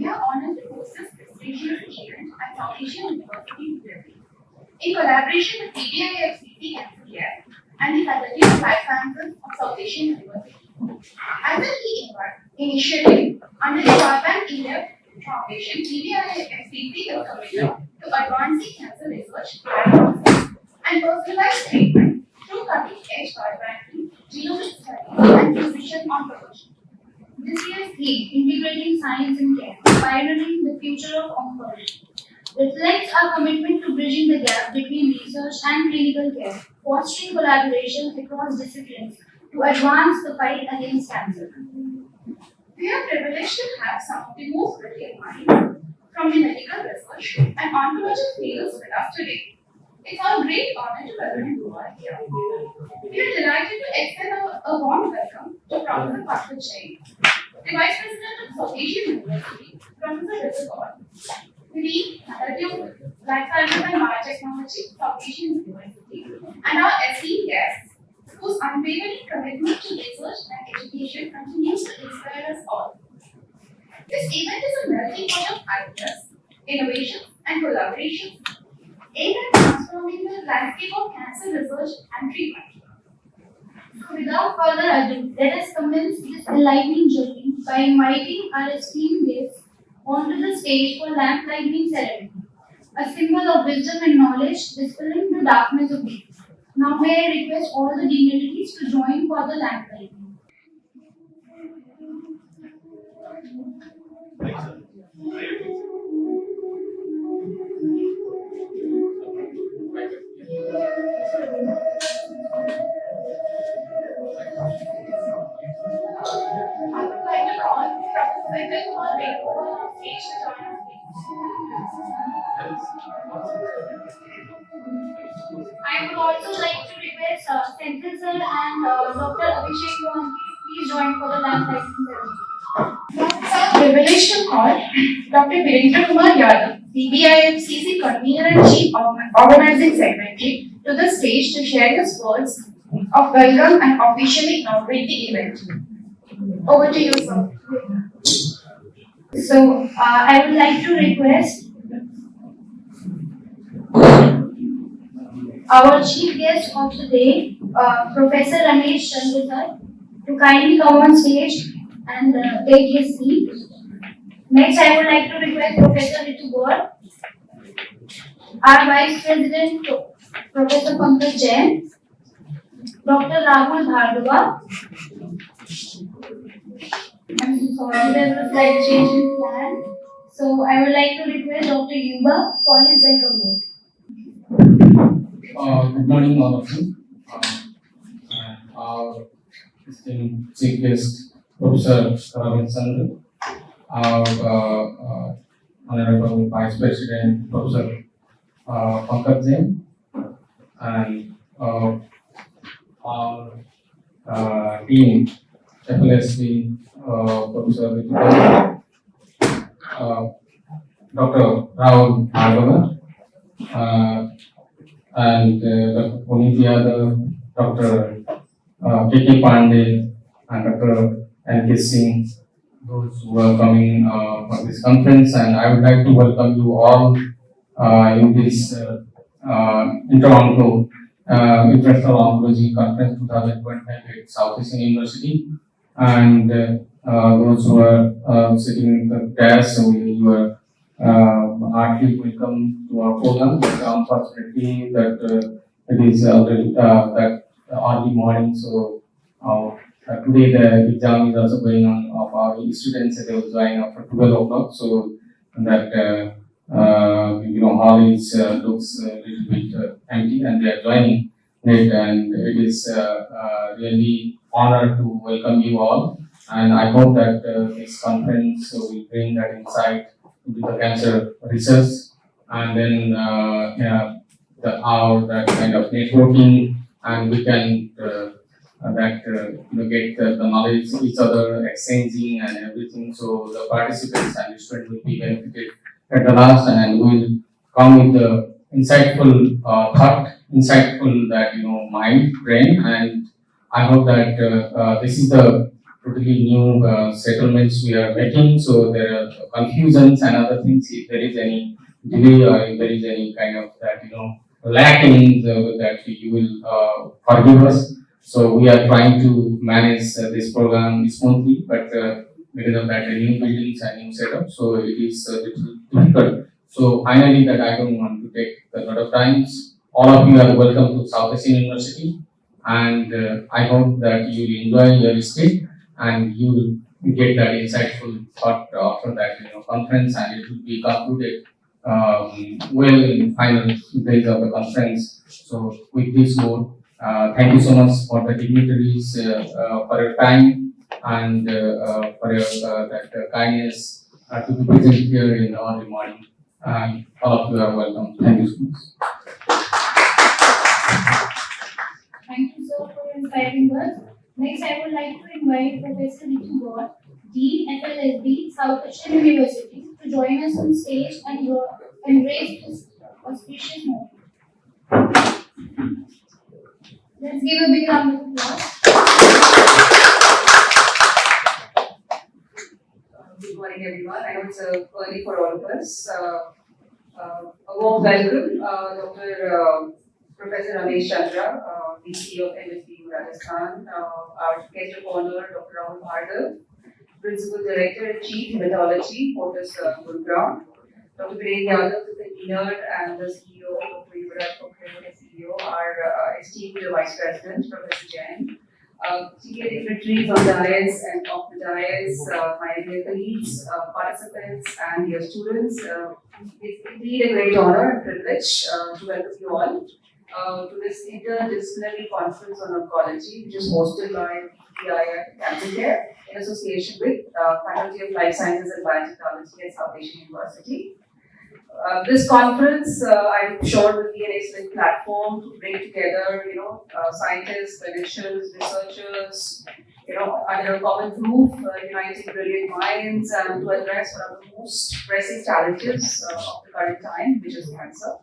we are honored to host this prestigious event at Foundation University in Delhi in collaboration with BBIFCC Cancer Care and the Faculty of Life Sciences of South Asian University. As a key initiative under the Urban India Foundation, BBIFCC is committed to advancing cancer research, diagnostics, and personalized treatment through cutting-edge biobanking, genomic studies, and precision oncology. This year's theme, Integrating Science and Care, Pioneering the Future of Oncology, reflects our commitment to bridging the gap between research and clinical care, fostering collaboration across disciplines to advance the fight against cancer. We are privileged to have some of the most brilliant minds from the medical research and oncology fields with us today. It's our great honor to welcome you all here. We are delighted to extend a warm welcome to Professor Pankaj Jain, the Vice President of South Asian University, Professor Rizal, the Dean, Faculty of Life Sciences and Biotechnology, South Asian University, and our esteemed guests, whose unwavering commitment to research and education continues to inspire us all. This event is a melting pot of ideas, innovations, and collaborations aimed at transforming the landscape of cancer research and treatment. So, without further ado, let us commence this enlightening journey by inviting our esteemed guests onto the stage for lamp lighting ceremony, a symbol of wisdom and knowledge dispelling the darkness of youth. Now, may I request all the dignitaries to join for the lamp lighting. I would like to call Professor Rizal on stage to join us, please. I would also like to request Senthil sir and Dr. Abhishek Mohan to please join for the lamp lighting ceremony. It's our privilege to call Dr. Virendra Kumar Yadav, BBIFCC Convener and Chief Organizing Secretary, to the stage to share his words of welcome and officially inaugurate the event. Over to you, sir. So, I would like to request our chief guest of today, Professor Ramesh Chandra sir, to kindly come on stage and take his seat. Next, I would like to request Professor Ritu Gaur, our Vice President, Professor Pankaj Jain, Dr. Rahul Bhargava. I'm so sorry, there was a slight change in plan. So, I would like to request Dr. Yuba for his welcome note. Good morning, all of you. Our esteemed chief guest, Professor Ramesh Chandra, our Honorable Vice President, Professor Pankaj Jain, and our team, FLSD, Professor Ritu Gaur, Dr. Rahul Bhargava, and Dr. Puneet Yadav, Dr. K.K. Pandey, and Dr. N.K. Singh, those who are coming for this conference. And I would like to welcome you all in this INTERONC, International Oncology Conference 2025 at South Asian University. And those who are sitting in the dais, you are heartily welcome to our program. Unfortunately, that it is already that early morning, so today the exam is also going on of our students. They will join after 12 o'clock, so that hall is looks a little bit empty, and they are joining it, and it is really honor to welcome you all. And I hope that this conference will bring that insight into the cancer research, and then that kind of networking, and we can get the knowledge each other exchanging and everything. So the participants and the students will be benefited at the last, and will come with the insightful thought, insightful that mind, brain, and I hope that this is the totally new settlements we are making, so there are confusions and other things. If there is any delay or if there is any kind of that, lacking that you will forgive us. So we are trying to manage this program smoothly, but because of that, new buildings and new setup, so it is a little difficult. So finally, that I don't want to take a lot of times. All of you are welcome to South Asian University, and I hope that you will enjoy your stay and you will get that insightful thought after that conference, and it will be concluded well in final days of the conference. So with this note, thank you so much for the dignitaries for your time and for your kindness to be present here in the early morning. All of you are welcome. Thank you so much. Thank you, sir, for your inspiring words. Next, I would like to invite Professor Ritu Gaur, Dean FLSD, South Asian University, to join us on stage and raise this auspicious moment. Let's give a big round of applause. Good morning, everyone. I know it's early for all of us. A warm welcome, Dr. Professor Ramesh Chandra, VC of MSD Rajasthan, our guest of honor, Dr. Rahul Bhargav, Principal Director and Chief Hematology, Fortis Gurgaon, Dr. Viren Yadav, the convener and the CEO, Dr. BBIF the CEO, our esteemed Vice President, Professor Jain, senior dignitaries on dais and off the dais, my dear colleagues, participants, and dear students. It's indeed a great honor and privilege to welcome you all to this interdisciplinary conference on oncology, which is hosted by BBIF Cancer Care in association with Faculty of Life Sciences and Biotechnology at South Asian University. This conference, I'm sure, will be an excellent platform to bring together, scientists, clinicians, researchers, under a common roof, uniting brilliant minds, and to address one of the most pressing challenges of the current time, which is cancer.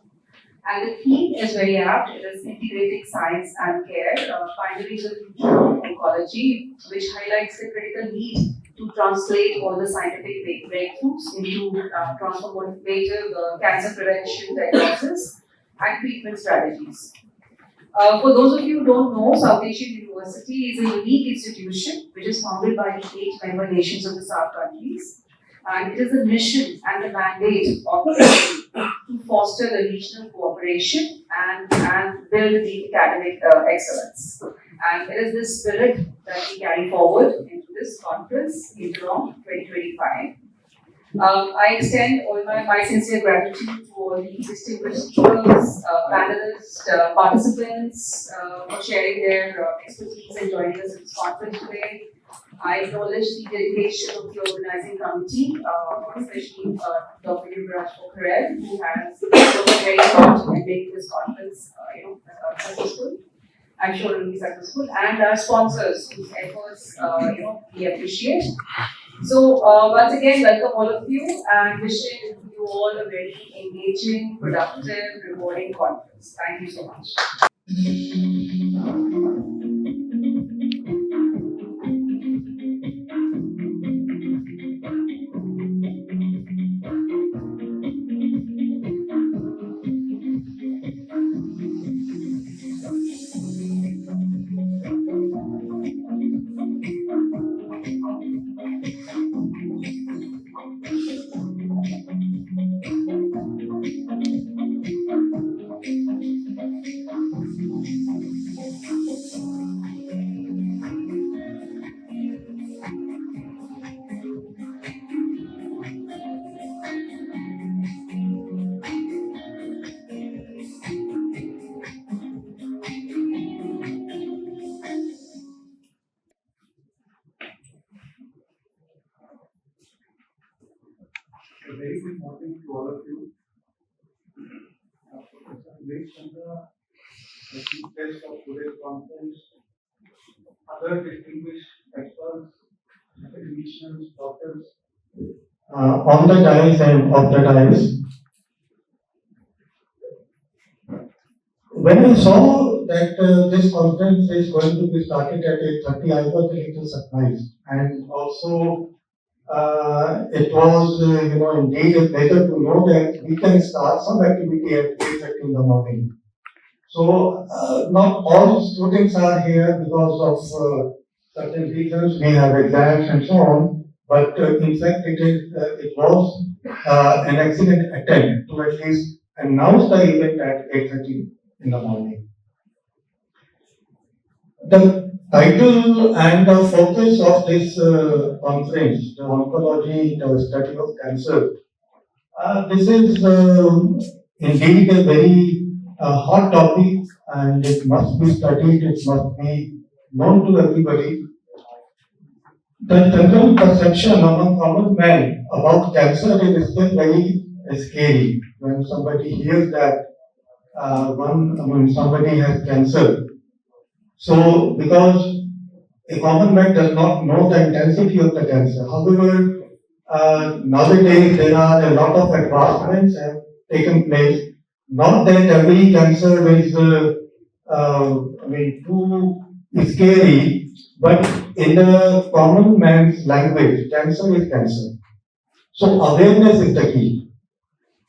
And the theme is very apt. It is integrating science and care, pioneering the future of oncology, which highlights the critical need to translate all the scientific breakthroughs into transformative cancer prevention, diagnosis, and treatment strategies. For those of you who don't know, South Asian University is a unique institution which is founded by the 8 member nations of the South countries. And it is the mission and the mandate of the university to foster the regional cooperation and build the academic excellence. And it is this spirit that we carry forward into this conference, INTERONC 2025. I extend all my sincere gratitude to all the distinguished speakers, panelists, participants for sharing their expertise and joining us in this conference today. I acknowledge the dedication of the organizing committee, especially Dr. Yuvraj Pokharel, who has worked very hard in making this conference successful. I'm sure it will be successful, and our sponsors whose efforts we appreciate. So once again, welcome all of you, and wishing you all a very engaging, productive, rewarding conference. Thank you so much. A very good morning to all of you. Professor Ramesh Chandra, the chief guest of today's conference, other distinguished experts, academicians, doctors, on the dais and off the dais. When I saw that this conference is going to be started at 8:30. I was a little surprised, and also it was indeed a pleasure to know that we can start some activity at 8:30 in the morning. So not all students are here because of certain reasons. We have exams and so on. But in fact, it was an excellent attempt to at least announce the event at 8:30 in the morning. The title and the focus of this conference, the oncology, the study of cancer, this is indeed a very hot topic, and it must be studied, it must be known to everybody. The general perception among common man about cancer is still very scary. When somebody hears that somebody has cancer, so because a common man does not know the intensity of the cancer. However, nowadays there are a lot of advancements have taken place. Not that every cancer is too scary, but in the common man's language, cancer is cancer. So awareness is the key.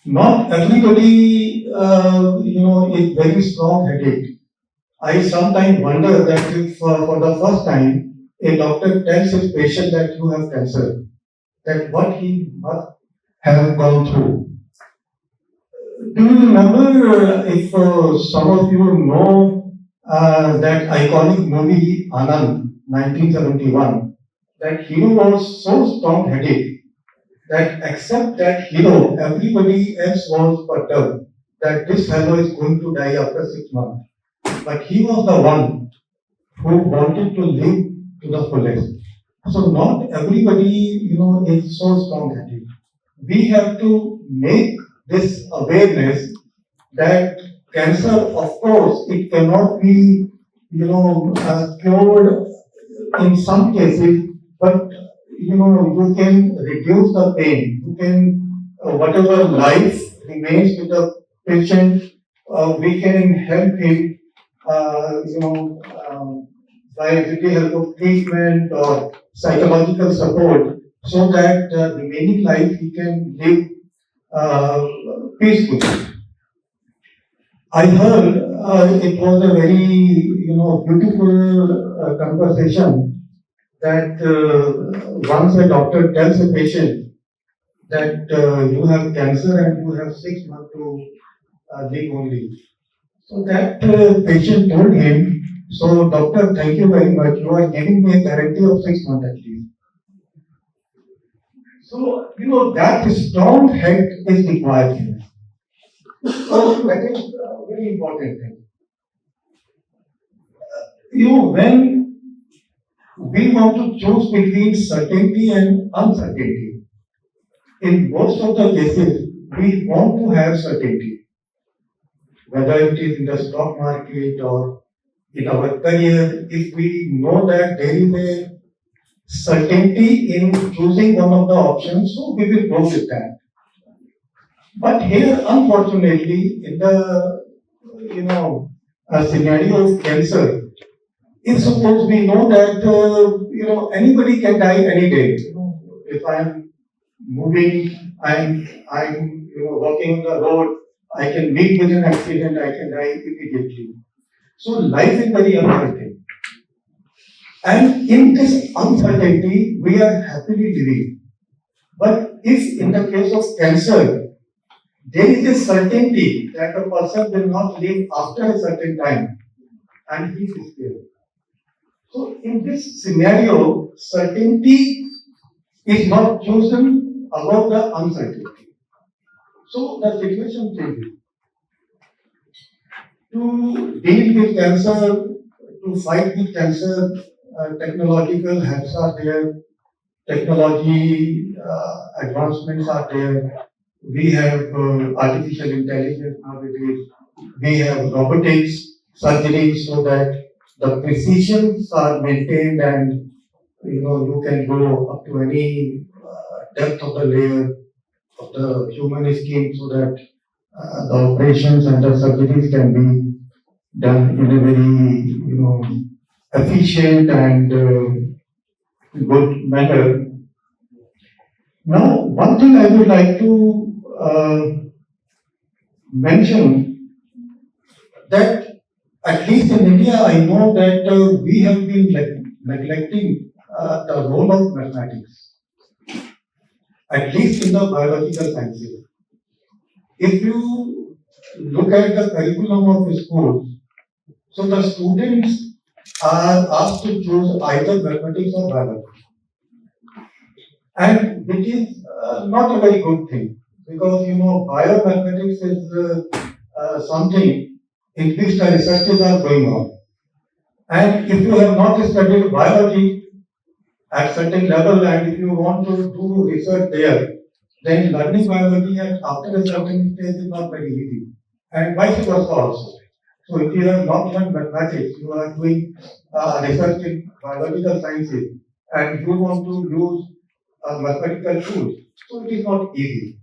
Not everybody, is very strong-headed. I sometimes wonder that if for the first time a doctor tells his patient that you have cancer, that what he must have gone through. Do you remember if some of you know that iconic movie Anand, 1971? That hero was so strong-headed that except that hero, everybody else was perturbed that this fellow is going to die after 6 months. But he was the one who wanted to live to the fullest. So not everybody, is so strong-headed. We have to make this awareness that cancer, of course, it cannot be, cured in some cases, but you can reduce the pain. You can, whatever life remains with the patient, we can help him with the help of treatment or psychological support, so that the remaining life he can live peacefully. I heard it was a very beautiful conversation that once a doctor tells a patient that you have cancer and you have 6 months to live only. So that patient told him, so doctor, thank you very much. You are giving me a guarantee of 6 months at least. So, that strong head is required here. So that is a very important thing. When we want to choose between certainty and uncertainty, in most of the cases, we want to have certainty. Whether it is in the stock market or in our career, if we know that there is a certainty in choosing one of the options, so we will go with that. But here, unfortunately, in the scenario of cancer, if suppose we know that anybody can die any day. If I am moving, I'm walking on the road, I can meet with an accident, I can die immediately. So life is very uncertain. And in this uncertainty, we are happily living. But if in the case of cancer, there is a certainty that a person will not live after a certain time, and he is there. So in this scenario, certainty is not chosen above the uncertainty. So the situation changes. To deal with cancer, to fight with cancer, technological helps are there, technology advancements are there. We have artificial intelligence nowadays. We have robotics, surgery, so that the precisions are maintained, and you can go up to any depth of the layer of the human skin, so that the operations and the surgeries can be done in a very, efficient and good manner. Now, one thing I would like to mention that at least in India, I know that we have been neglecting the role of mathematics, at least in the biological sciences. If you look at the curriculum of the schools, so the students are asked to choose either mathematics or biology, and which is not a very good thing because biomathematics is something in which the researches are going on. And if you have not studied biology at certain level and if you want to do research there, then learning biology after a certain stage is not very easy. And vice versa also. So if you have not learned mathematics, you are doing research in biological sciences and you want to use mathematical tools, so it is not easy.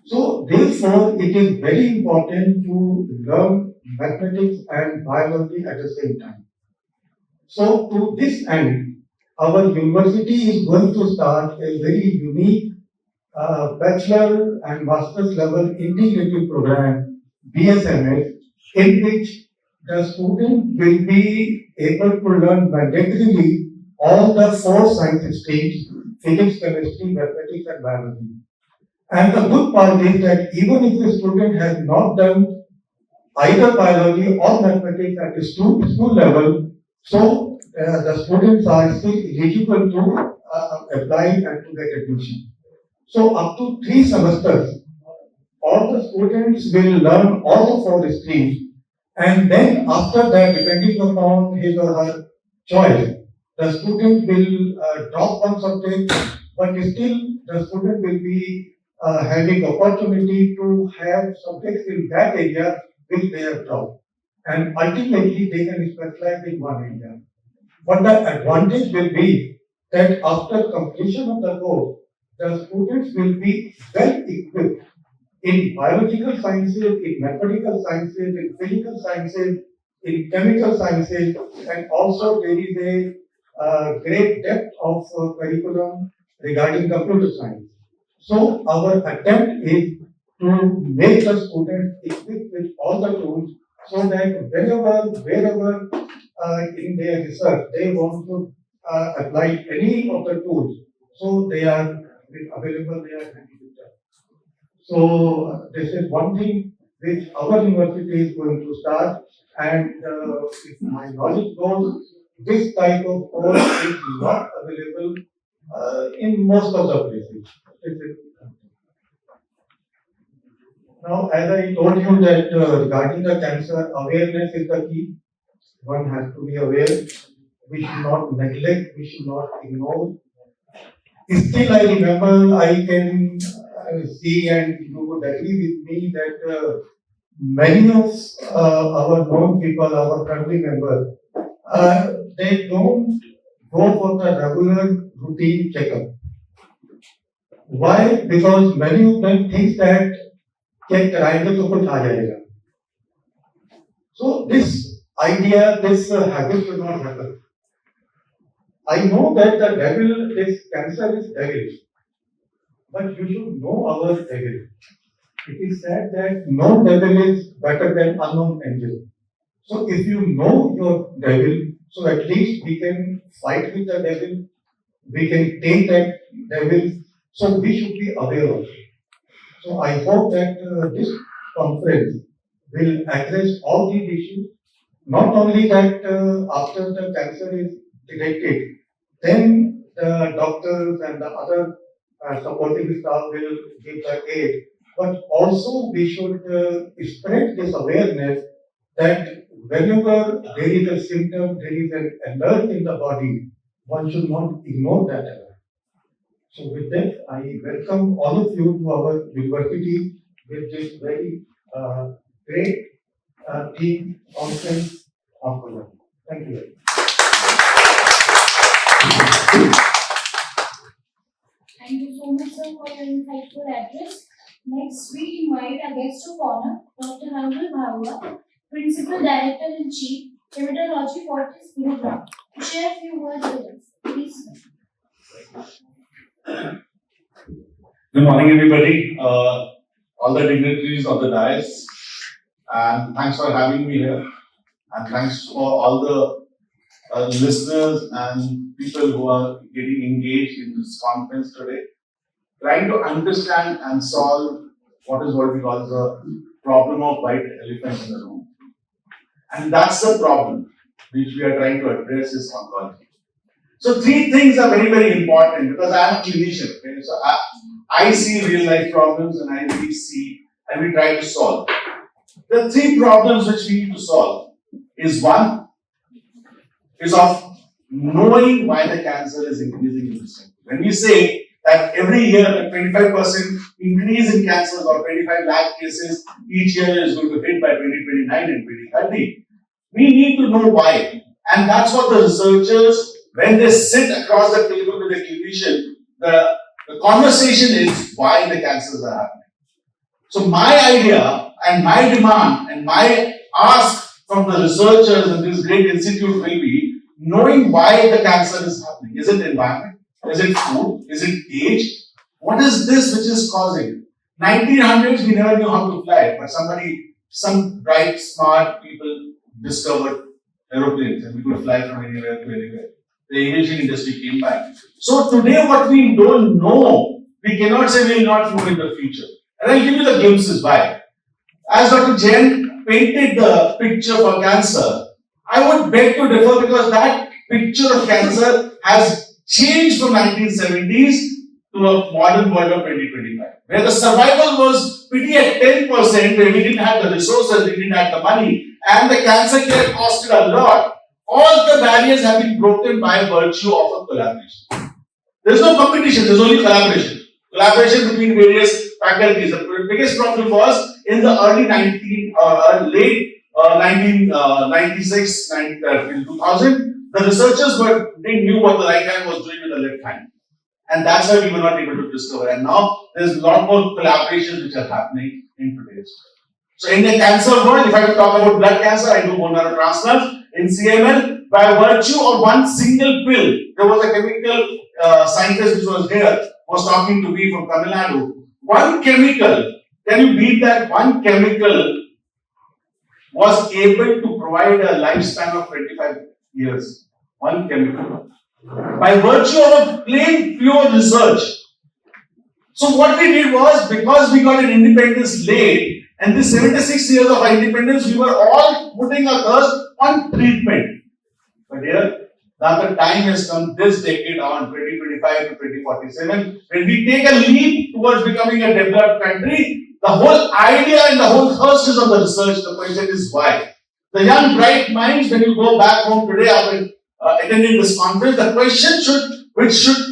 So therefore, it is very important to learn mathematics and biology at the same time. So to this end, our university is going to start a very unique bachelor and master's level integrated program, BSMS, in which the student will be able to learn mandatorily all the 4 science streams: physics, chemistry, mathematics, and biology. And the good part is that even if the student has not done either biology or mathematics at the school level, so the students are still eligible to apply and to get admission. So up to 3 semesters, all the students will learn all the 4 streams, and then after that, depending upon his or her choice, the student will drop one subject, but still the student will be having opportunity to have subjects in that area which they have dropped. And ultimately, they can specialize in one area. But the advantage will be that after completion of the course, the students will be well equipped in biological sciences, in mathematical sciences, in physical sciences, in chemical sciences, and also there is a great depth of curriculum regarding computer science. So our attempt is to make the students equipped with all the tools so that wherever in their research they want to apply any of the tools, so they are available, they are handy with them. So this is one thing which our university is going to start, and if my knowledge goes, this type of course is not available in most of the places. Now, as I told you that regarding the cancer, awareness is the key. One has to be aware. We should not neglect, we should not ignore. Still, I remember, I can see, and you would agree with me that many of our known people, our family members, they don't go for the regular routine checkup. Why? Because many of them think that check कराएंगे तो कुछ आ जाएगा. So this idea, this habit should not happen. I know that the devil, this cancer is devil, but you should know our devil. It is said that no devil is better than unknown angel. So if you know your devil, so at least we can fight with the devil, we can take that devil. So we should be aware of it. So I hope that this conference will address all these issues. Not only that after the cancer is detected, then the doctors and the other supporting staff will give the aid, but also we should spread this awareness that whenever there is a symptom, there is an alert in the body, one should not ignore that alert. So with that, I welcome all of you to our university with this very great team conference Oncology. Thank you very much. Thank you so much, sir, for your insightful address. Next, we invite our guest of honor, Dr. Rahul Bhavua, Principal Director-in-Chief, Hematology Fortis Gurugram, to share a few words with us. Please. Good morning, everybody. All the dignitaries of the dais, and thanks for having me here. And thanks for all the listeners and people who are getting engaged in this conference today, trying to understand and solve what we call the problem of white elephant in the room. And that's the problem which we are trying to address is oncology. So three things are very, very important because I am a clinician. Okay? So I see real life problems and we try to solve. The three problems which we need to solve is one is of knowing why the cancer is increasing in this country. When we say that every year a 25% increase in cancers or 25 lakh cases each year is going to hit by 2029 and 2030, we need to know why. And that's what the researchers, when they sit across the table with the clinician, the conversation is why the cancers are happening. So my idea and my demand and my ask from the researchers in this great institute will be knowing why the cancer is happening. Is it environment? Is it food? Is it age? What is this which is causing? 1900s we never knew how to fly, but some bright, smart people discovered aeroplanes and we could fly from anywhere to anywhere. The aviation industry came back. So today what we don't know, we cannot say we will not know in the future. And I'll give you the glimpses why. As Dr. Jain painted the picture for cancer, I would beg to differ because that picture of cancer has changed from 1970s to a modern world of 2025, where the survival was pretty at 10%, where we didn't have the resources, we didn't have the money, and the cancer care costed a lot. All the barriers have been broken by virtue of a collaboration. There is no competition, there is only collaboration. Collaboration between various faculties. The biggest problem was in the late 1996, 2000, the researchers didn't knew what the right hand was doing with the left hand. And that's why we were not able to discover. And now there's a lot more collaborations which are happening in today's world. So in the cancer world, if I talk about blood cancer, I do bone marrow transplants. In CML, by virtue of one single pill, there was a chemical scientist which was here, was talking to me from Tamil Nadu. One chemical, can you beat that? One chemical was able to provide a lifespan of 25 years. One chemical. By virtue of a plain pure research. So what we did was, because we got an independence late, and this 76 years of our independence, we were all putting our thirst on treatment. But here, now the time has come this decade on 2025 to 2047, when we take a leap towards becoming a developed country, the whole idea and the whole thirst is on the research. The question is why. The young bright minds, when you go back home today after attending this conference, the question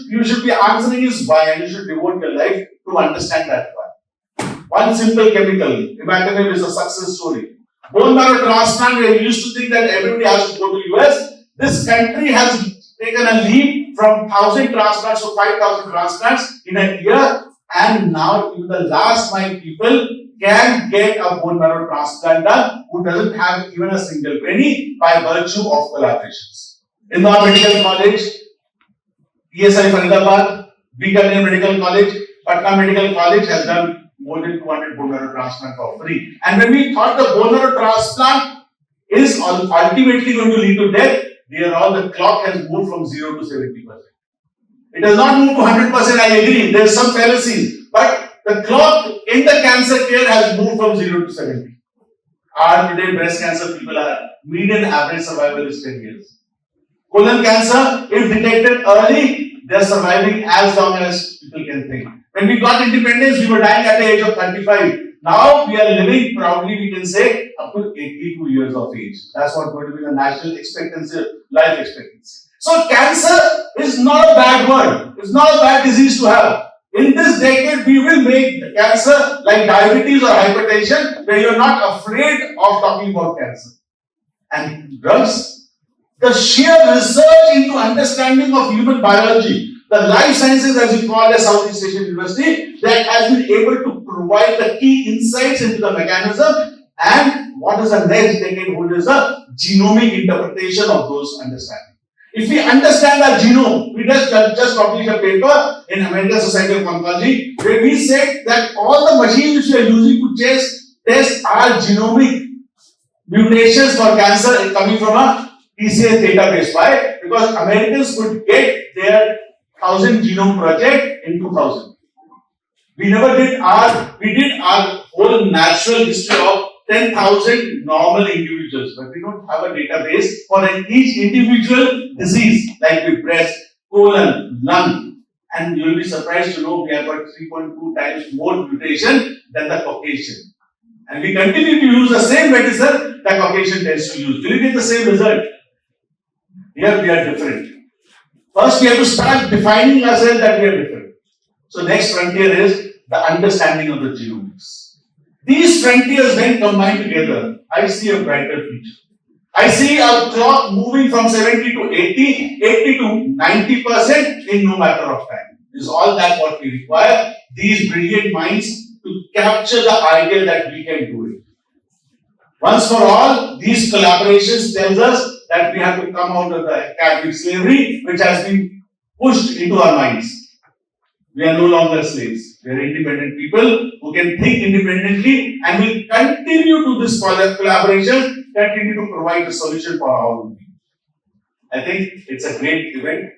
you should be answering is why, and you should devote your life to understand that why. One simple chemical, imatinib is a success story. Bone marrow transplant, where we used to think that everybody has to go to US. This country has taken a leap from 1,000 transplants to 5,000 transplants in a year, and now even the last mile people can get a bone marrow transplant done who doesn't have even a single penny by virtue of collaborations. Indore Medical College, ESI Faridabad, Bikaner Medical College, Patna Medical College has done more than 200 bone marrow transplant for free. And when we thought the bone marrow transplant is ultimately going to lead to death, the clock has moved from 0 to 70%. It has not moved to 100%, I agree, there are some fallacies, but the clock in the cancer care has moved from 0 to 70. Today breast cancer people are, median average survival is 10 years. Colon cancer, if detected early, they are surviving as long as people can think. When we got independence, we were dying at the age of 35. Now we are living proudly, we can say, up to 82 years of age. That's what going to be the national expectancy, life expectancy. So cancer is not a bad word. It's not a bad disease to have. In this decade, we will make cancer like diabetes or hypertension, where you're not afraid of talking about cancer. And drugs, the sheer research into understanding of human biology, the life sciences, as you call it, Southeast Asian University, that has been able to provide the key insights into the mechanism and what is the next decade hold is the genomic interpretation of those understandings. If we understand our genome, we just published a paper in American Society of Oncology where we said that all the machines which we are using to test our genomic mutations for cancer is coming from a TCS database. Why? Because Americans could get their 1000 genome project in 2000. We did our whole natural history of 10,000 normal individuals, but we don't have a database for each individual disease like with breast, colon, lung, and you will be surprised to know we have got 3.2 times more mutation than the Caucasian. And we continue to use the same medicine that Caucasian tends to use. Will you get the same result? Here we are different. First, we have to start defining ourselves that we are different. So, next frontier is the understanding of the genomics. These frontiers, when combined together, I see a brighter future. I see a clock moving from 70 to 80, 80 to 90% in no matter of time. Is all that what we require? These brilliant minds to capture the idea that we can do it. Once for all, these collaborations tells us that we have to come out of the academic slavery which has been pushed into our minds. We are no longer slaves. We are independent people who can think independently and will continue to this collaboration, continue to provide a solution for our own people. I think it's a great event.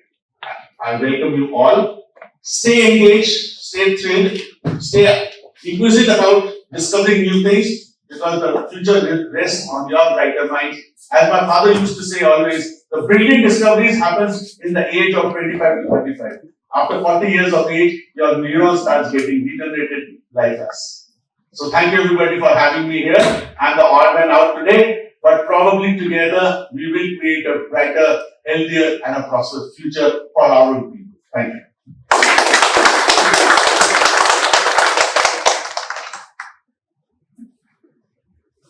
I welcome you all. Stay engaged, stay thrilled, stay inquisitive about discovering new things because the future rests on your brighter minds. As my father used to say always, the brilliant discoveries happens in the age of 25 to 35. After 40 years of age, your neuron starts getting degenerated like us. So thank you everybody for having me here. I'm the odd man out today, but probably together we will create a brighter, healthier and a prosperous future for our own people. Thank you.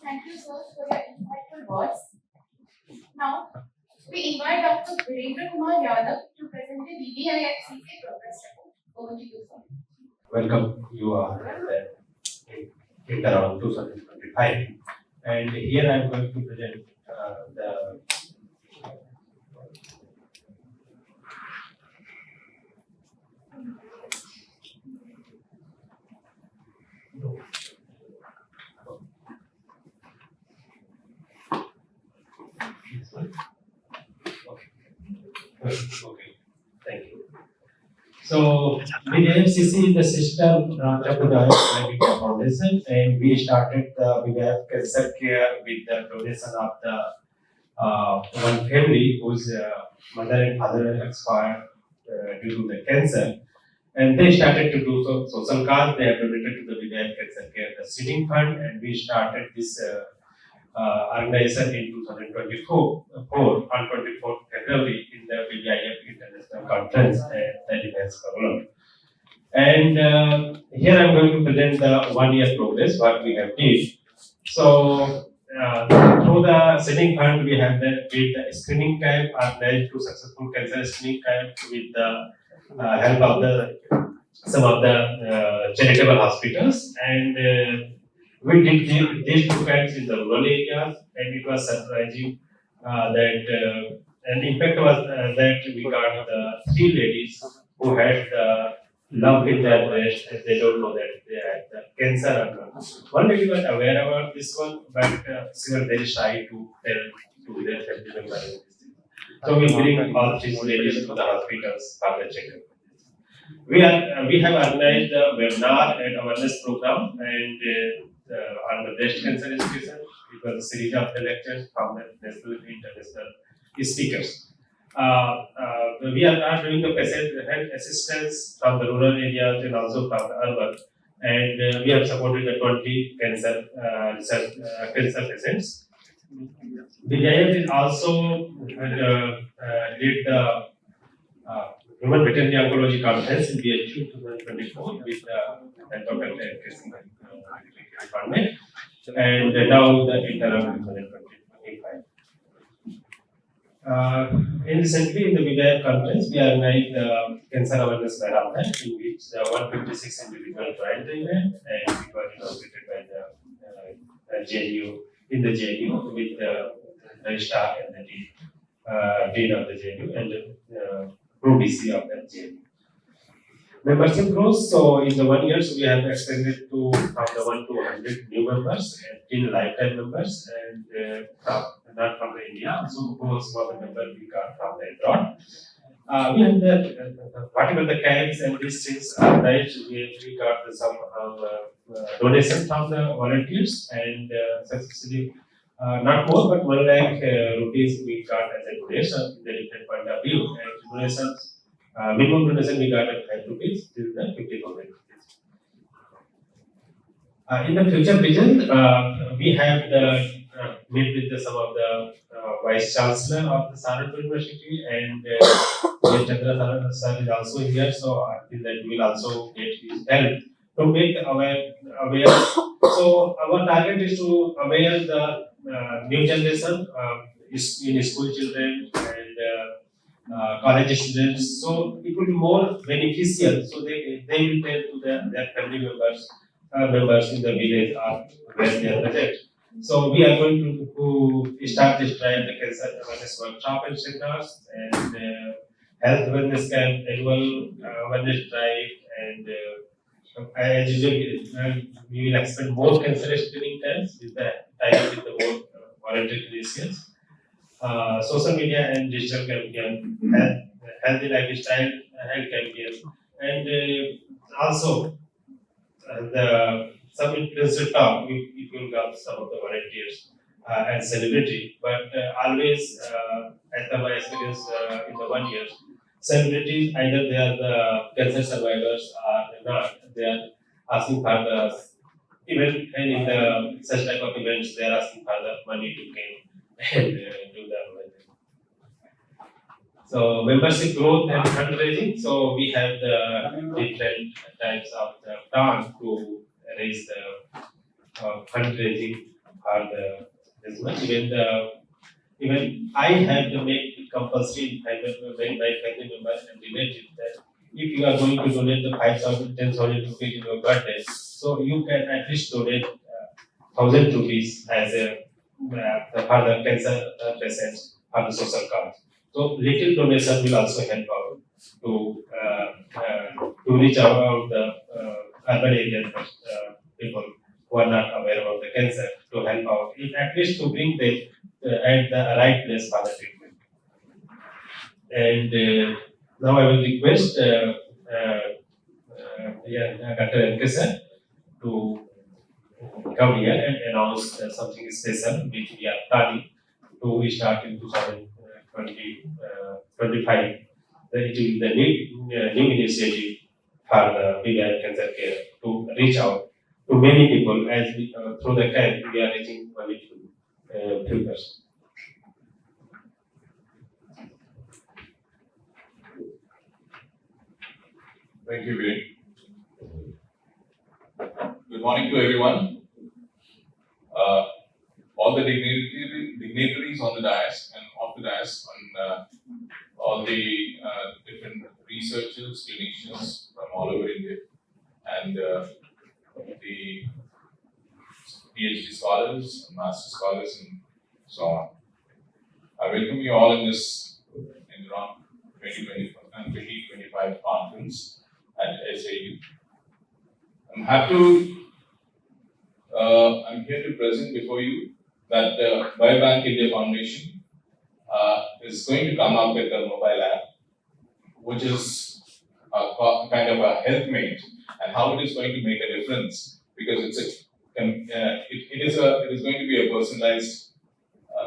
Thank you, sir, for your insightful words. Now, we invite Dr. Virendra Kumar Yadav to present the BBIFCC progress report. Over to you, sir. Welcome, you are the INTERONC 2025, and here I am going to present the Okay, thank you. So, BBIFCC is the sister branch of the Biotechnology Foundation, and we started the BBIF Cancer Care with the donation of the one family whose mother and father expired due to the cancer, and they started to do social cause. They have donated to the BBIF Cancer Care the seeding fund, and we started this organization in 2024 on 24th February in the BBIF International Conference at the Defense Column. And here I am going to present the 1 year progress, what we have did. So, through the seeding fund, we have did the screening camp, organized 2 successful cancer screening camp with the help of some of the charitable hospitals, and we did these 2 camps in the rural areas, and it was surprising that an impact was that we got 3 ladies who had lump in their breast, and they don't know that they had the cancer or not. One lady was aware about this one, but she was very shy to tell to their family members. So we bring all 3 ladies to the hospitals for the checkup. We have organized a webinar and awareness program, and on the breast cancer education. It was a series of the lectures from the national and international speakers. We are doing the patient health assistance from the rural areas and also from the urban, and we have supported the 20 cancer cancer patients. BBIF is also did the Human Veterinary Oncology Conference in BHU 2024 with Dr. Department, and now the INTERONC 2025. Recently in the BBIF conference, we organized the cancer awareness marathon in which 156 individuals joined the event, and it was inaugurated by the JNU in the JNU with the registrar and the dean of the JNU and the pro-DC of the JNU. Membership growth. So in the 1 year, so we have extended to from the 1 to 100 new members and 10 lifetime members, and not from the India. So most of the members we got from the abroad. We have the whatever the camps and these things are right. We got some donation from the volunteers and successfully not more but 1 lakh rupees we got as a donation in the different point of view, and donations. Minimum donation we got at 5 rupees till the 50,000 rupees. In the future vision, we have the meet with some of the vice chancellor of the Saranpur University, and Chandra sir is also here. So I think that we will also get his help to make aware. So our target is to aware the new generation in school children and college students, so it will be more beneficial. So they will tell to their family members in the village or where they are present. So we are going to start this drive, the cancer awareness workshop and seminars, and health awareness camp, annual awareness drive, and as usual we will expand more cancer screening times with the tie with the more voluntary clinicians. Social media and digital campaign, healthy lifestyle, health campaign, and also the some influencer talk. We will got some of the volunteers and celebrity, but always as per my experience in the 1 year, celebrities either they are the cancer survivors or not. They are asking for the even and in the such type of events they are asking for the money to gain and do the event. So membership growth and fundraising. So we have the different types of the plan to raise the fundraising for the this much. Even I have to make it compulsory when my family members and relatives that if you are going to donate the 5,000, 10,000 rupees in your birthday, so you can at least donate 1,000 rupees as a for the cancer patients for the social cause. So little donation will also help out to reach out the urban areas people who are not aware about the cancer, to help out, at least to bring them at the right place for the treatment. And now I will request Dr. MK sir to come here and announce something special which we are planning to start in 2025. That it will be the new initiative for the BBIF Cancer Care to reach out to many people as we, through the camp we are reaching only to few persons. Thank you, Vivek. Good morning to everyone. All the dignitaries on the dais and off the dais, and all the different researchers, clinicians from all over India, and the PhD scholars, master scholars, and so on. I welcome you all in this Interact 2025 conference at SAU. I'm here to present before you that Biobank India Foundation is going to come up with a mobile app, which is kind of a helpmate, and how it is going to make a difference, because it is going to be a personalized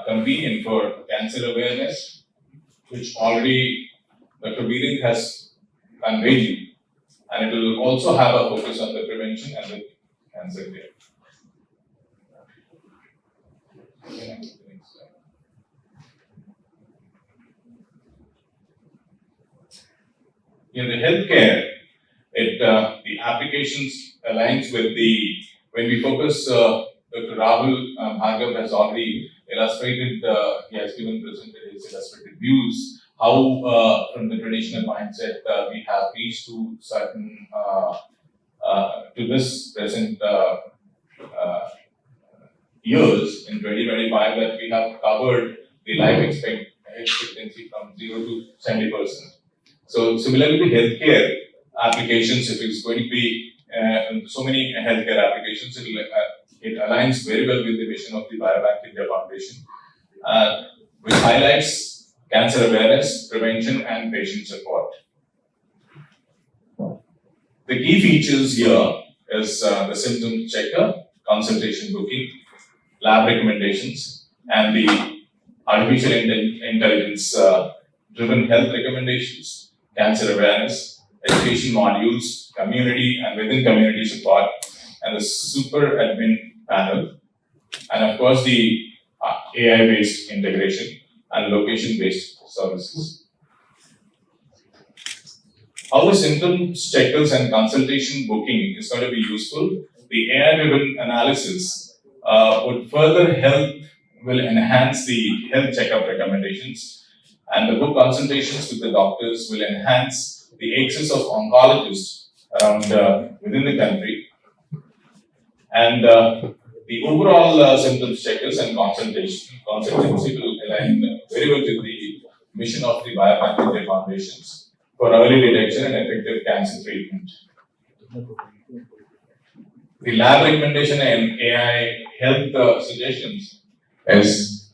convenient for cancer awareness, which already Dr. Veering has conveyed you, and it will also have a focus on the prevention and the cancer care. In the healthcare, the applications aligns with when we focus. Dr. Rahul Bhargav has already illustrated. He has presented his illustrated views. How from the traditional mindset we have reached to certain to this present years in 2025 that we have covered the life expectancy from 0 to 70%. So similarly, the healthcare applications, if it's going to be so many healthcare applications, it aligns very well with the mission of the Biobank India Foundation, which highlights cancer awareness, prevention, and patient support. The key features here is the symptom checker, consultation booking, lab recommendations, and the artificial intelligence driven health recommendations, cancer awareness, education modules, community and within community support, and the super admin panel, and of course the AI based integration and location based services. How the symptoms checkers and consultation booking is going to be useful. The AI-driven analysis will enhance the health checkup recommendations, and the book consultations with the doctors will enhance the access of oncologists around within the country, and the overall symptoms checkers and consultancy will align very well with the mission of the Biobank India Foundations for early detection and effective cancer treatment. The lab recommendation and AI health suggestions is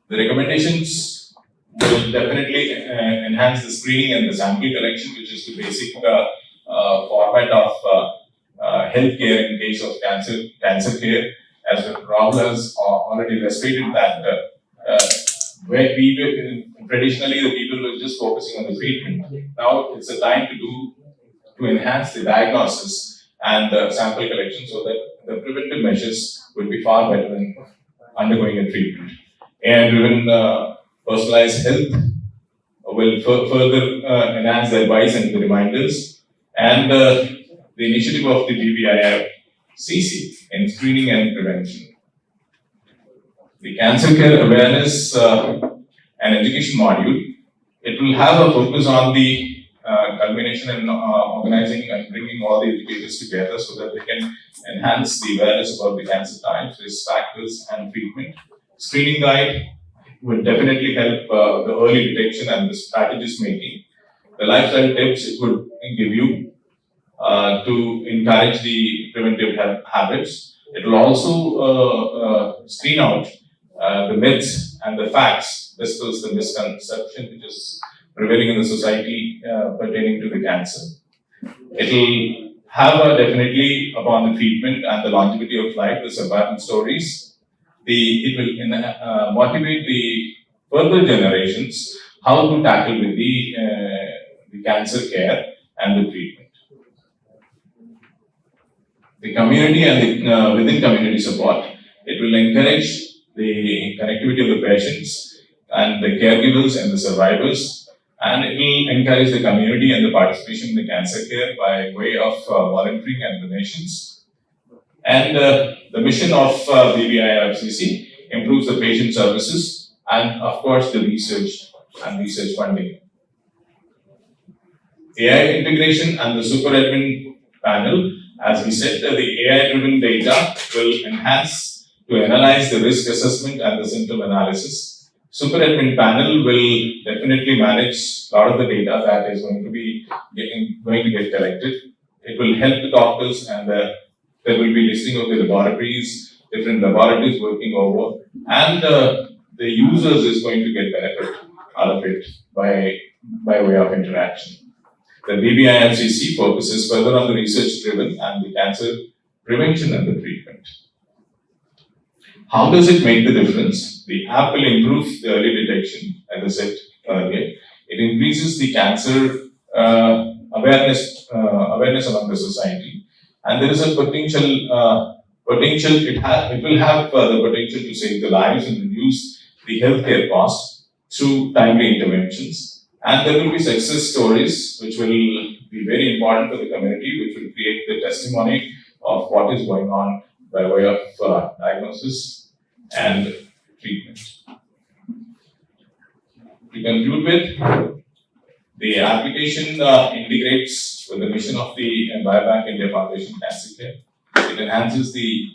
the recommendations will definitely enhance the screening and the sample collection, which is the basic format of healthcare in case of cancer care. As Rahul has already illustrated that where traditionally the people were just focusing on the treatment. Now it's a time to enhance the diagnosis and the sample collection so that the preventive measures will be far better than undergoing a treatment. AI-driven personalized health will further enhance the advice and the reminders, and the initiative of the BBIFCC in screening and prevention. The cancer care awareness and education module, it will have a focus on the culmination and organizing and bringing all the educators together so that they can enhance the awareness about the cancer types, risk factors, and treatment. Screening guide would definitely help the early detection and the strategist making. The lifestyle tips it would give you to encourage the preventive health habits. It will also screen out the myths and the facts, dispels the misconception which is prevailing in the society pertaining to the cancer. It will have definitely upon the treatment and the longevity of life, the survival stories. It will motivate the further generations how to tackle with the cancer care and the treatment. The community and the within community support, it will encourage the connectivity of the patients and the caregivers and the survivors, and it will encourage the community and the participation in the cancer care by way of volunteering and donations. And the mission of BBIFCC improves the patient services and of course the research and research funding. AI integration and the super admin panel, as we said, the AI-driven data will enhance to analyze the risk assessment and the symptom analysis. Super admin panel will definitely manage a lot of the data that is going to get collected. It will help the doctors, and there will be listing of the laboratories, different laboratories working over, and the users is going to get benefit out of it by way of interaction. The BBIFCC focuses further on the research-driven and the cancer prevention and the treatment. How does it make the difference? The app will improve the early detection, as I said earlier. It increases the cancer awareness among the society, and there is a potential. It will have the potential to save the lives and reduce the healthcare costs through timely interventions. And there will be success stories which will be very important for the community, which will create the testimony of what is going on by way of diagnosis and treatment. To conclude with, the application integrates with the mission of the Biobank India Foundation Cancer Care. It enhances the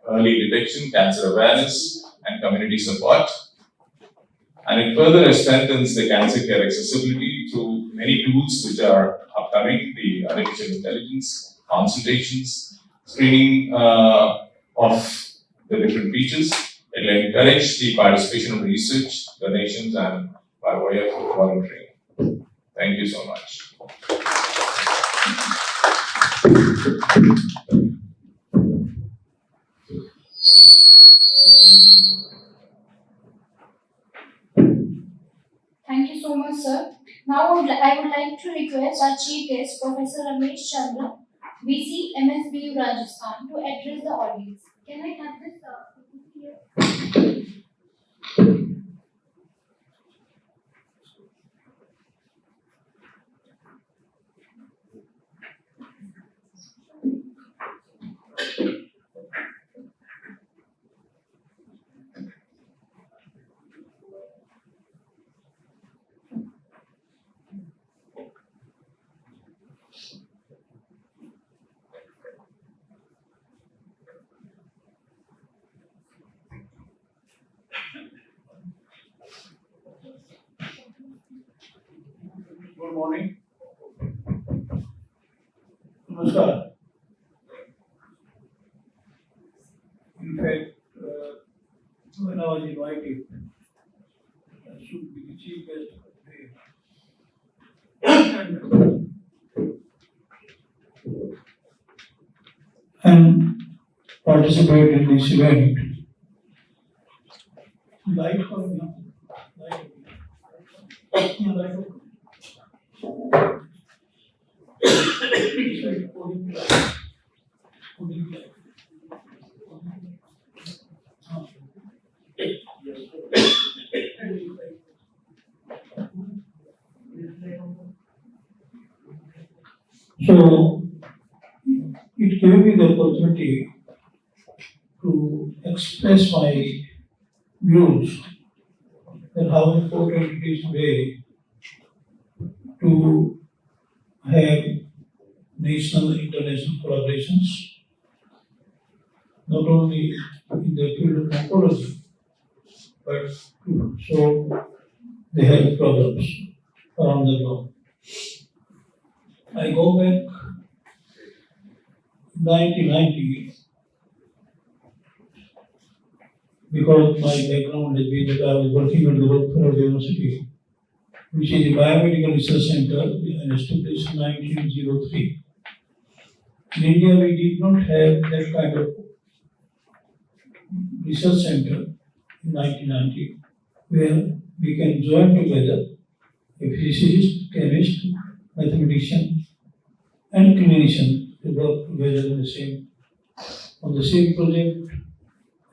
early detection, cancer awareness, and community support. And it further strengthens the cancer care accessibility through many tools which are upcoming, the artificial intelligence, consultations, screening of the different features. It will encourage the participation in research, donations, and by way of volunteering. Thank you so much. Thank you so much, sir. Now I would like to request our chief guest, Professor Ramesh Chandra, VC MSBU Rajasthan, to address the audience. Can I have this here? Good morning. Namaskar. In fact, when I was invited, I should be the chief guest and participate in this event. Light for me. Light. So it gave me the opportunity to express my views that how important it is today to have national and international collaborations, not only in the field of oncology, but to solve the health problems around the globe. I go back 1990 because my background has been that I was working at the Rockefeller University, which is a biomedical research center and established in 1903. In India, we did not have that kind of research center in 1990, where we can join together a physicist, chemist, mathematician, and clinician to work together on the same project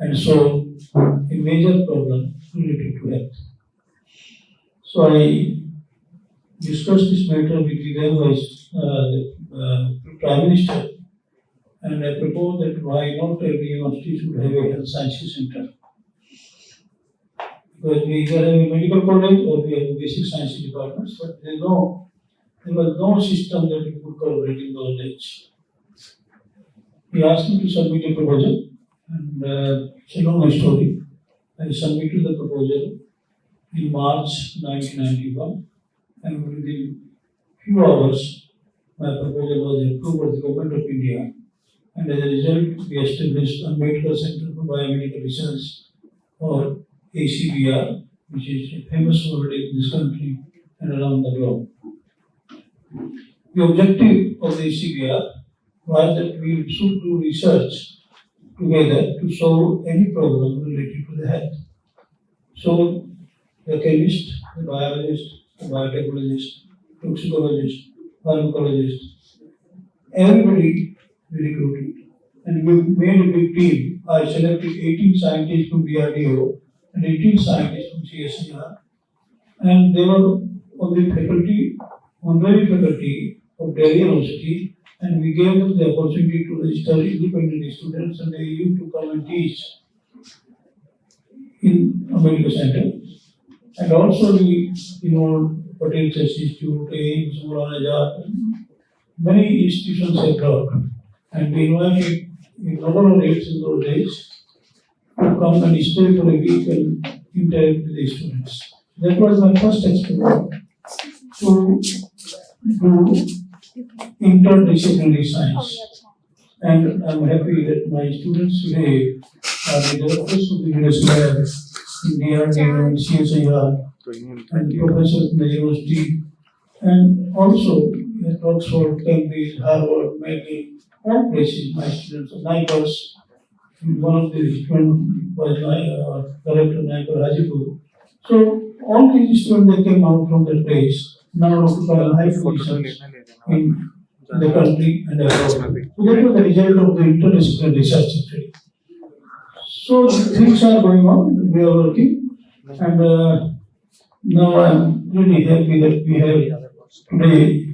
and solve a major problem related to health. So I discussed this matter with the then the Prime Minister, and I proposed that why not every university should have a health sciences center. Because we either have a medical college or we have basic science departments, but there was no system that we could collaborate in those days. He asked me to submit a proposal, and it's a long story. I submitted the proposal in March 1991, and within few hours, my proposal was approved by the Government of India, and as a result, we established a Medical Center for Biomedical Research, or ACBR, which is a famous word in this country and around the globe. The objective of the ACBR was that we should do research together to solve any problem related to the health. So, the chemist, the biologist, the biotechnologist, toxicologist, pharmacologist, everybody we recruited. And we made a big team. I selected 18 scientists from DRDO and 18 scientists from CSIR. And they were on the faculty, honorary faculty of Delhi University, and we gave them the opportunity to register independent students, and they used to come and teach in a medical center. And also we involved Patel Institute, AIIMS, Maulana Azad, many institutions abroad. And we invited in lower rates in those days to come and stay for a week and interact with the students. That was my first experiment to do interdisciplinary science. And I'm happy that my students today are the directors of the various labs in DRDO and CSIR and professors in the university, and also at Oxford, Cambridge, Harvard, Melbourne, all places my students, Naipers, one of the students was Director Naipur Hajipur. So all these students that came out from that place now occupy high positions in the country and abroad. So that was the result of the interdisciplinary research actually. So things are going on, we are working, and now I'm really happy that we have today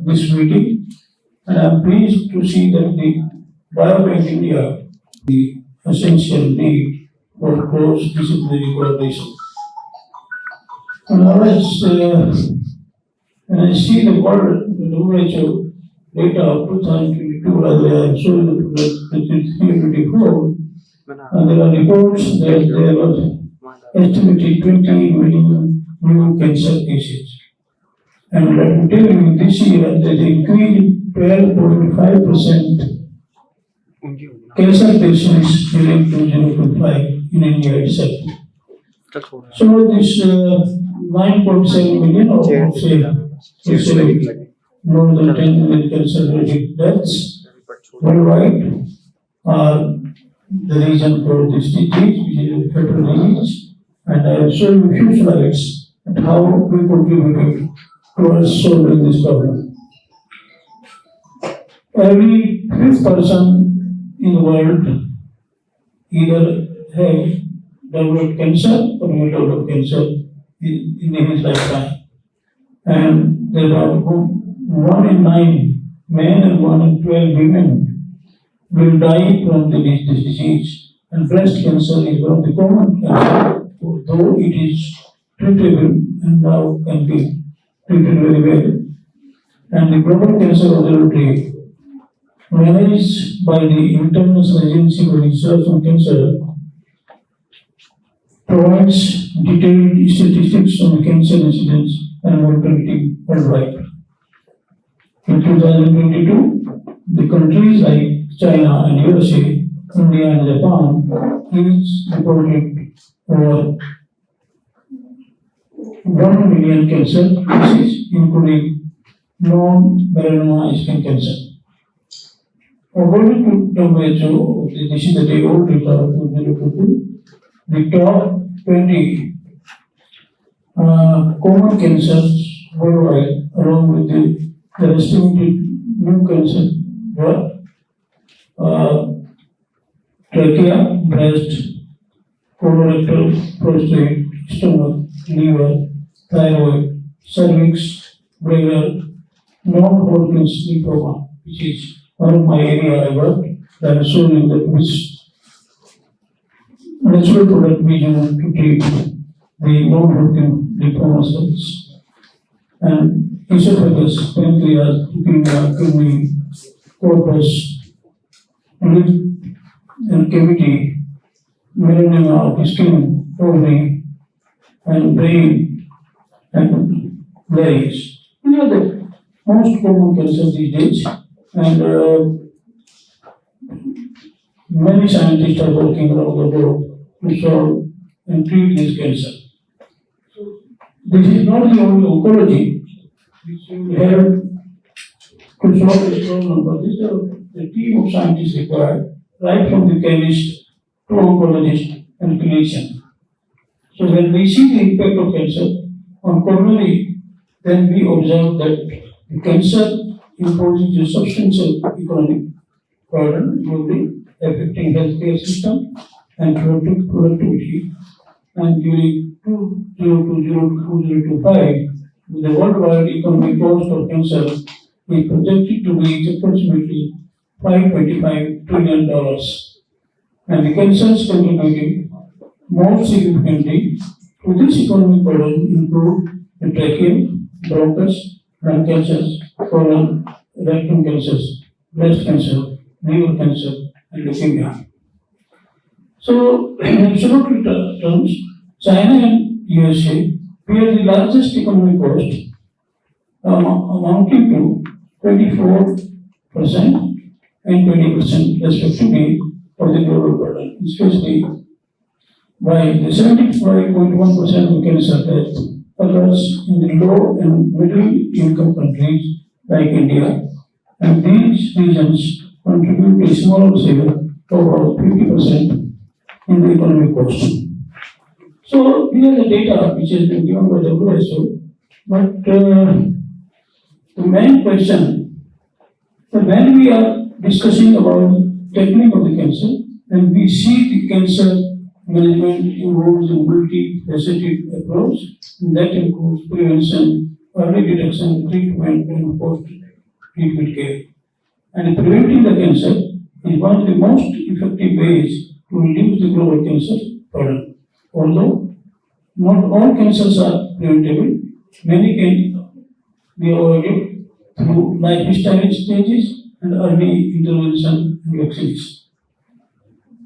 this meeting, and I'm pleased to see that the BioBank India, the essential need for close disciplinary collaboration. And when I see the world, the WHO data of 2022, rather I showed the 2024, and there are reports that there was estimated 20 million new cancer cases. And let me tell you, this year there is an increase in 12.5% cancer patients during 2025 in India itself. So this 9.7 million or say more than 10 million cancer-related deaths worldwide are the reason for this disease, which is a fatal disease. And I will show you a few slides at how we contributed towards solving this problem. Every fifth person in the world either have developed cancer or will develop cancer in his lifetime. And there are 1 in 9 men and 1 in 12 women will die from this disease. And breast cancer is one of the common cancer, though it is treatable and now can be treated very well. And the Global Cancer Authority, managed by the International Agency for Research on Cancer, provides detailed statistics on cancer incidence and mortality worldwide. In 2022, the countries like China and USA, India and Japan each reported over 1 million cancer cases, including non-melanoma skin cancer. According to WHO, this is the day-old data of 2022, the top 20 common cancers worldwide, along with the estimated new cancer, were trachea, breast, colorectal, prostate, stomach, liver, thyroid, cervix, bladder, non-Hodgkin's lymphoma, which is one of my area I work, that is showing that which natural product we use to treat the non-Hodgkin lymphoma cells. And esophagus, pancreas, leukemia, kidney, corpus, lip and cavity, melanoma of skin, ovary, and brain, and larynx. These are the most common cancers these days, and many scientists are working around the world to solve and treat this cancer. This is not the only oncology which we have to solve this problem, but this is the team of scientists required, right from the chemist to oncologist and clinician. So when we see the impact of cancer on coronary, then we observe that the cancer imposes a substantial economic burden globally, affecting healthcare system and productivity. And during 2020-2025, the worldwide economic cost of cancer is projected to reach approximately $525 trillion. And the cancers contributing most significantly to this economic burden include the trachea, bronchus, lung cancers, colon, rectum cancers, breast cancer, liver cancer, and leukemia. So, in absolute terms, China and USA bear the largest economic cost, amounting to 24% and 20% respectively of the global burden, especially by the 75.1% of cancer death occurs in the low and middle income countries like India, and these regions contribute a smaller share of about 50% in the economic cost. So these are the data which has been given by WHO, but the main question, when we are discussing about technique of the cancer, then we see the cancer management involves a multifaceted approach that includes prevention, early detection, treatment, and post-treatment care. And preventing the cancer is one of the most effective ways to reduce the global cancer burden. Although not all cancers are preventable, many can be avoided through lifestyle changes and early intervention and vaccines.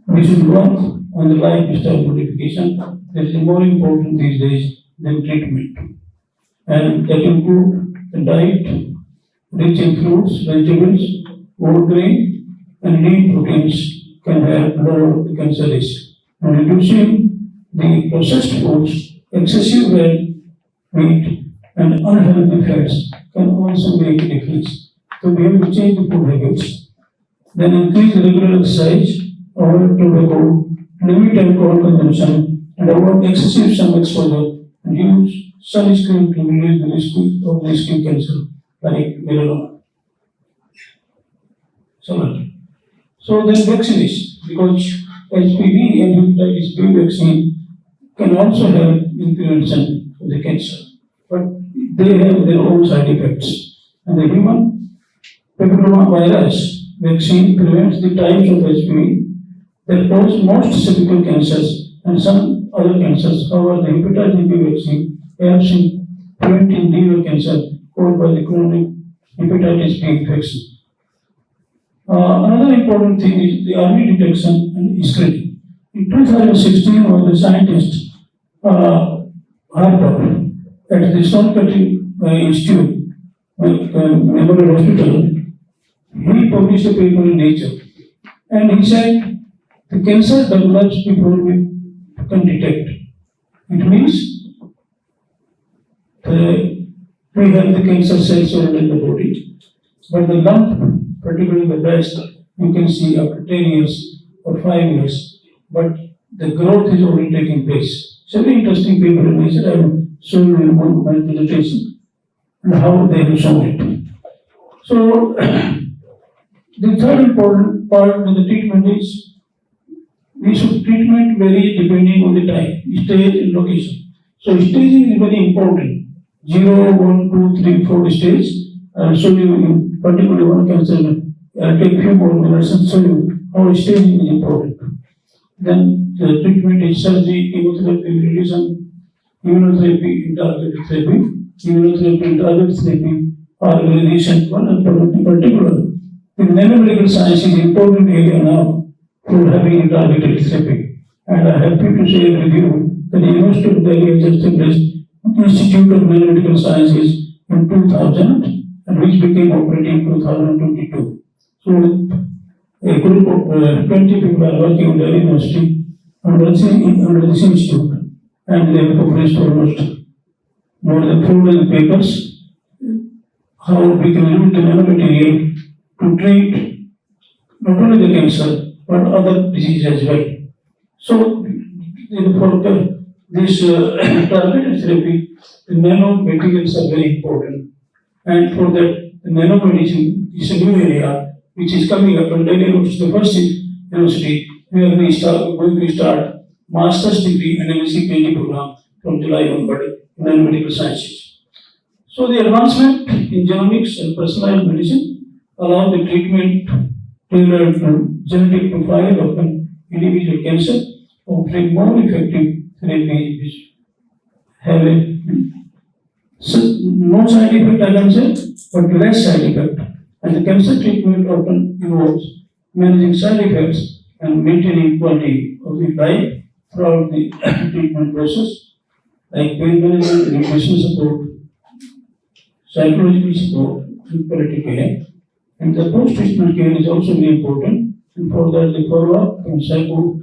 We should work on the lifestyle modification that is more important these days than treatment. And that include the diet rich in fruits, vegetables, whole grain, and lean proteins can help lower the cancer risk. And reducing the processed foods, excessive red meat, and unhealthy fats can also make a difference. So we have to change the food habits. Then increase regular exercise, avoid tobacco, limit alcohol consumption, and avoid excessive sun exposure, and use sunscreen to reduce the risk of the skin cancer like melanoma. So then vaccination, because HPV and hepatitis B vaccine can also help in prevention of the cancer, but they have their own side effects. And the human papillomavirus vaccine prevents the types of HPV that cause most cervical cancers and some other cancers. However, the hepatitis B vaccine helps in preventing liver cancer caused by the chronic hepatitis B infection. Another important thing is the early detection and screening. In 2016, one of the scientists, Harper, at the Stone Institute, Memorial Hospital, he published a paper in Nature, and he said the cancer develops before we can detect. It means we have the cancer cells already in the body, but the lump, particularly the breast, you can see after 10 years or 5 years, but the growth is already taking place. It's a very interesting paper in Nature. I will show you in one my presentation and how they have shown it. So, the third important part of the treatment is we should treatment vary depending on the type, stage, and location. So, staging is very important. 0, 1, 2, 3, 4 stage. I will show you in particularly one cancer. I'll take a few more minutes and show you how staging is important. Then the treatment is surgery, chemotherapy, radiation, immunotherapy, targeted therapy. Immunotherapy and targeted therapy are very recent one, and in particular, the biomedical science is an important area now for having a targeted therapy. And I am happy to share with you that the University of Delhi has established Institute of Biomedical Sciences in 2000, and which became operating in 2022. So, a group of 20 people are working in Delhi University under this institute, and they have published almost more than 4,000 papers how we can use the nanomaterial to treat not only the cancer but other diseases as well. So, for this targeted therapy, the nanomaterials are very important, and for that, the nanomedicine is a new area which is coming up, and Delhi University, the first university where we going to start master's degree and MSc PhD program from July onward in nanomedical sciences. So the advancement in genomics and personalized medicine allow the treatment tailored to genetic profile of an individual cancer, offering more effective therapies which have no side effect, I can say, but less side effect. And the cancer treatment often involves managing side effects, and maintaining quality of the life throughout the treatment process, like pain management, nutrition support, psychological support, and quality care. And the post-treatment care is also very important. And for that, the follow-up and social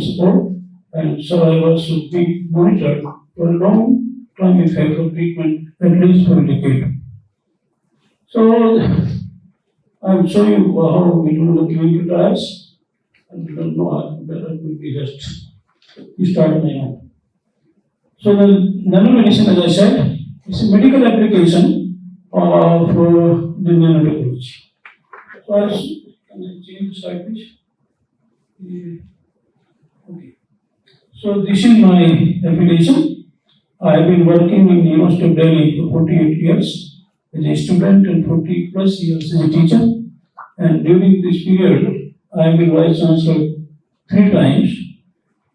support and survivors should be monitored for long-term effect of treatment, at least for a decade. So, I'll show you how we do the clinical trials. And you don't know, that will be just start now. So, the nanomedicine, as I said, is a medical application of the nanotechnology. First, can I change the slide, please? Okay. So, this is my affiliation. I have been working in the University of Delhi for 48 years as a student and 40 plus years as a teacher. And during this period, I have been Vice Chancellor 3 times,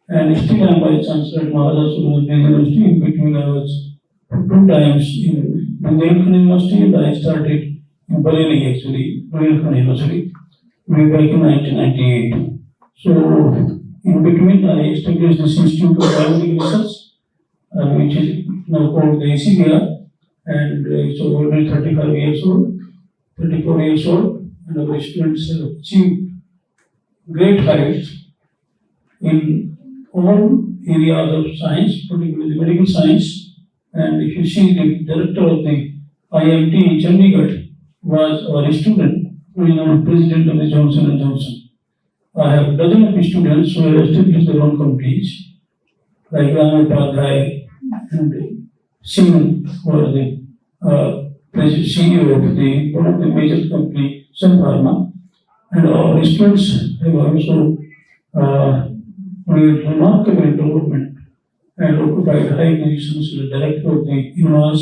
and still I am Vice Chancellor at Maharashtra University. In between, I was 2 times in Biotechnology University, and I started in Bareilly, actually, Biotechnology University, way back in 1998. So, in between, I established this Institute of Biomedical Research, which is now called the ACBR, and it's already 35 years old, 34 years old, and our students have achieved great heights in all areas of science, particularly medical science. And if you see, the director of the IMT in Chandigarh was our student, who is now president of the Johnson & Johnson. I have a dozen of students who have established their own companies, like Ram Upadhyay and Simon, who are the CEO of one of the major company, Sun Pharma. And our students have also made remarkable development and occupied high positions as the director of the INVAS,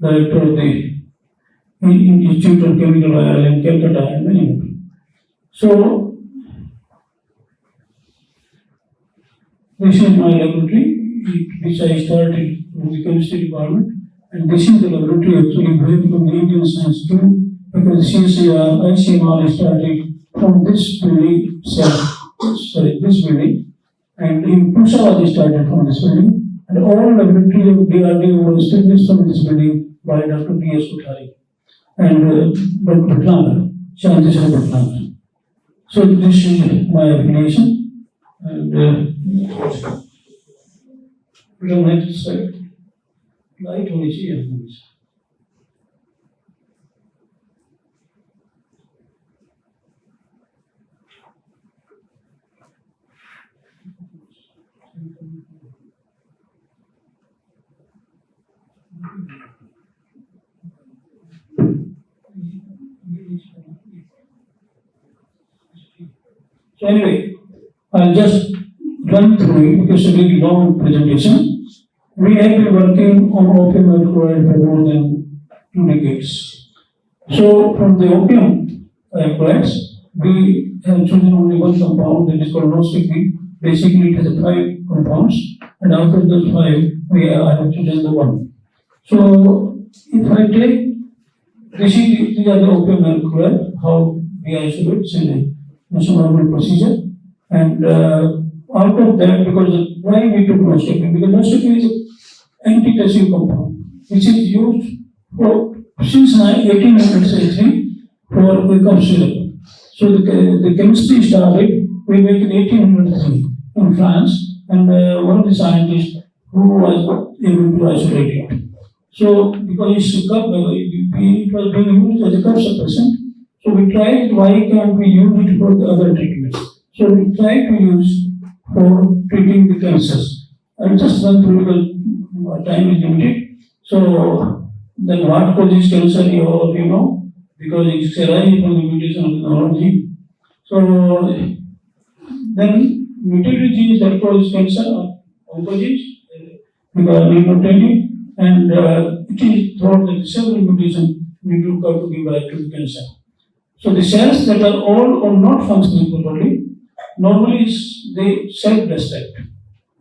director of the Institute of Chemical Biology in Calcutta, and many more. So, this is my laboratory, which I started in the chemistry department, and this is the laboratory actually where the Indian science too, because CSIR, ICMR started from this building, this building, and in Pusa they started from this building, and all laboratories of DRDO were established from this building by Dr. B.S. Kothari and Dr. Bhatnagar, Shantisha Bhatnagar. So this is my affiliation, and put on next slide. Light only here. So anyway, I'll just run through it because it's a very long presentation. We have been working on opium alcohol for more than 2 decades. So from the opium alcohols, we have chosen only one compound that is called nostically. Basically, it has 5 compounds, and out of those 5, I have chosen the one. So if I take these are the opium alcohol, how we isolate, it's a normal procedure, and out of that, because why we took nostically? Because nostically is an antitussive compound, which is used for since 1800 century for the cough syrup. So the chemistry started way back in 1803 in France, and one of the scientists who was able to isolate it. So because it was being used as a cough suppressant, so we tried why can't we use it for the other treatments. So we tried to use for treating the cancers. I'll just run through because time is limited. So then what causes cancer, you all of you know, because it's arising from the mutation of the neurology. So then mutated genes that cause cancer are oncogenes, because I need not tell you, and it is thought that several mutations need to occur to give rise to the cancer. So the cells that are all or not functioning properly, normally they self-destruct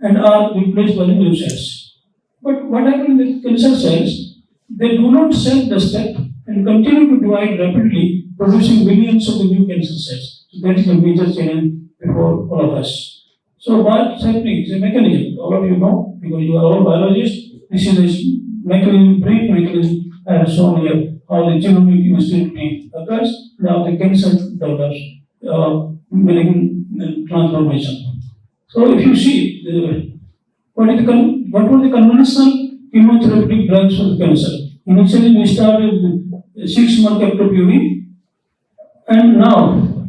and are replaced by the new cells. But what happens with cancer cells? They do not self-destruct and continue to divide rapidly, producing millions of the new cancer cells. So that is a major challenge before all of us. So what's happening is a mechanism. All of you know, because you are all biologists, this is a mechanism, brain mechanism I have shown here, how the genomic instability occurs, now the cancer develops, malignant transformation. So if you see, what were the conventional chemotherapeutic drugs for cancer? Initially we started with 6-month ectopuri, and now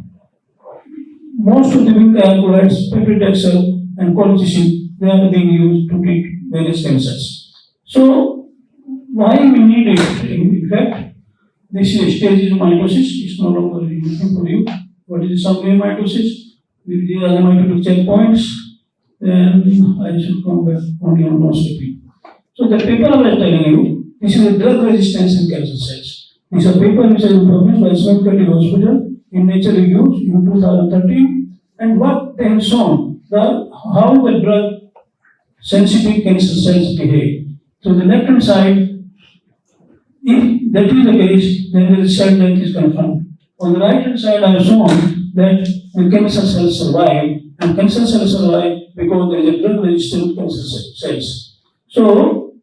most of the alkaloids, peptidexel and colchicine, they are being used to treat various cancers. So why we need it? In fact, this is a stage of mitosis. It's no longer useful for you. What is the summary of mitosis? These are the mitotic checkpoints. Then I should come back only on endoscopy. So the paper I was telling you, this is a drug resistance in cancer cells. This is a paper which has been published by Smith Hospital in Nature Reviews in 2013. And what they have shown, how the drug sensitive cancer cells behave. So the left hand side, if that is the case, then the cell death is confirmed. On the right hand side, I have shown that the cancer cells survive, and cancer cells survive because there is a drug resistant cancer cells. So,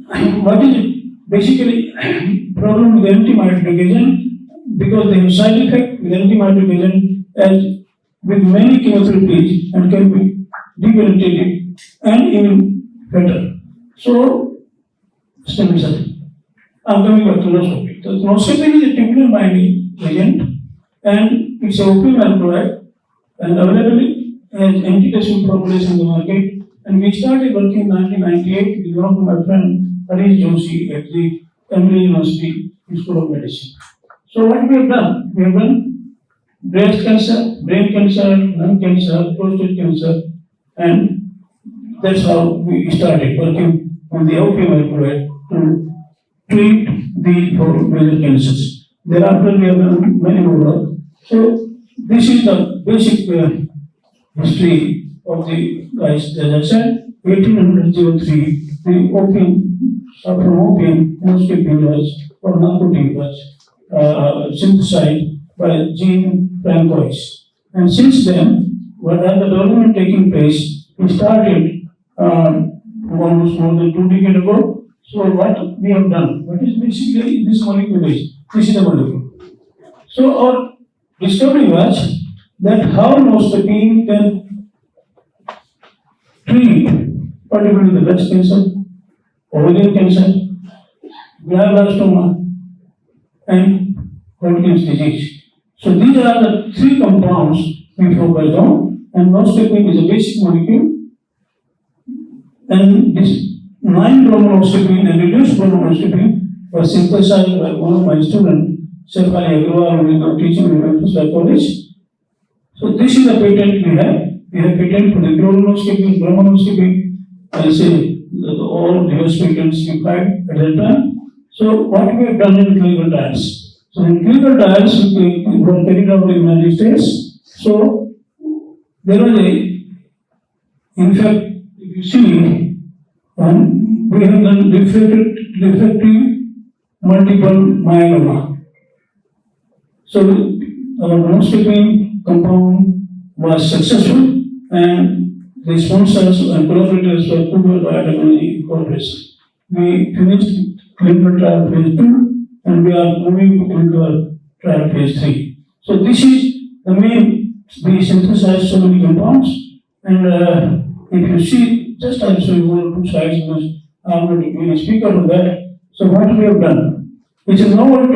what is basically problem with anti-mitotic agent? Because they have side effect with anti-mitotic agent as with many chemotherapies and can be debilitating and even fatal. So, stem cell. I'm coming back to endoscopy. So, endoscopy is a tubular binding agent and it's an opium alkaloid and available as antitussive formulation in the market. And we started working in 1998 with one of my friends, Harish Joshi, at the Emory University School of Medicine. So what we have done? We have done breast cancer, brain cancer, lung cancer, prostate cancer, and that's how we started working on the opium alkaloid to treat the four major cancers. Thereafter, we have done many more work. So this is the basic history of the guys. As I said, 1803, the opium, from opium, endoscopy was, or narcotic was synthesized by Jean Francois. And since then, what had the development taking place, we started almost more than 2 decades ago. So what we have done, what is basically this molecule is, this is the molecule. So our discovery was that how endoscopy can treat particularly the breast cancer, ovarian cancer, glioblastoma, and Hodgkin's disease. So these are the 3 compounds we focused on, and endoscopy is a basic molecule. And this 9-bromonoscopine and reduced bromonoscopine was synthesized by one of my students, Shefali Agrawal, who is now teaching in Manchester College. So this is the patent we have. We have patent for the chloronoscopy, bromonoscopy, I say all the US patents we filed at that time. So what we have done in clinical trials. So in clinical trials we were carried out in the United States. So there was in fact, if you see, we have done refractory multiple myeloma. So our endoscopy compound was successful, and the sponsors and collaborators were Google Biotechnology Corporation. We finished clinical trial phase 2, and we are moving to clinical trial phase 3. So this is the main, we synthesize so many compounds, and if you see, just I'll show you 1 or 2 slides because I'm going to be a speaker on that. So what we have done, it's a novel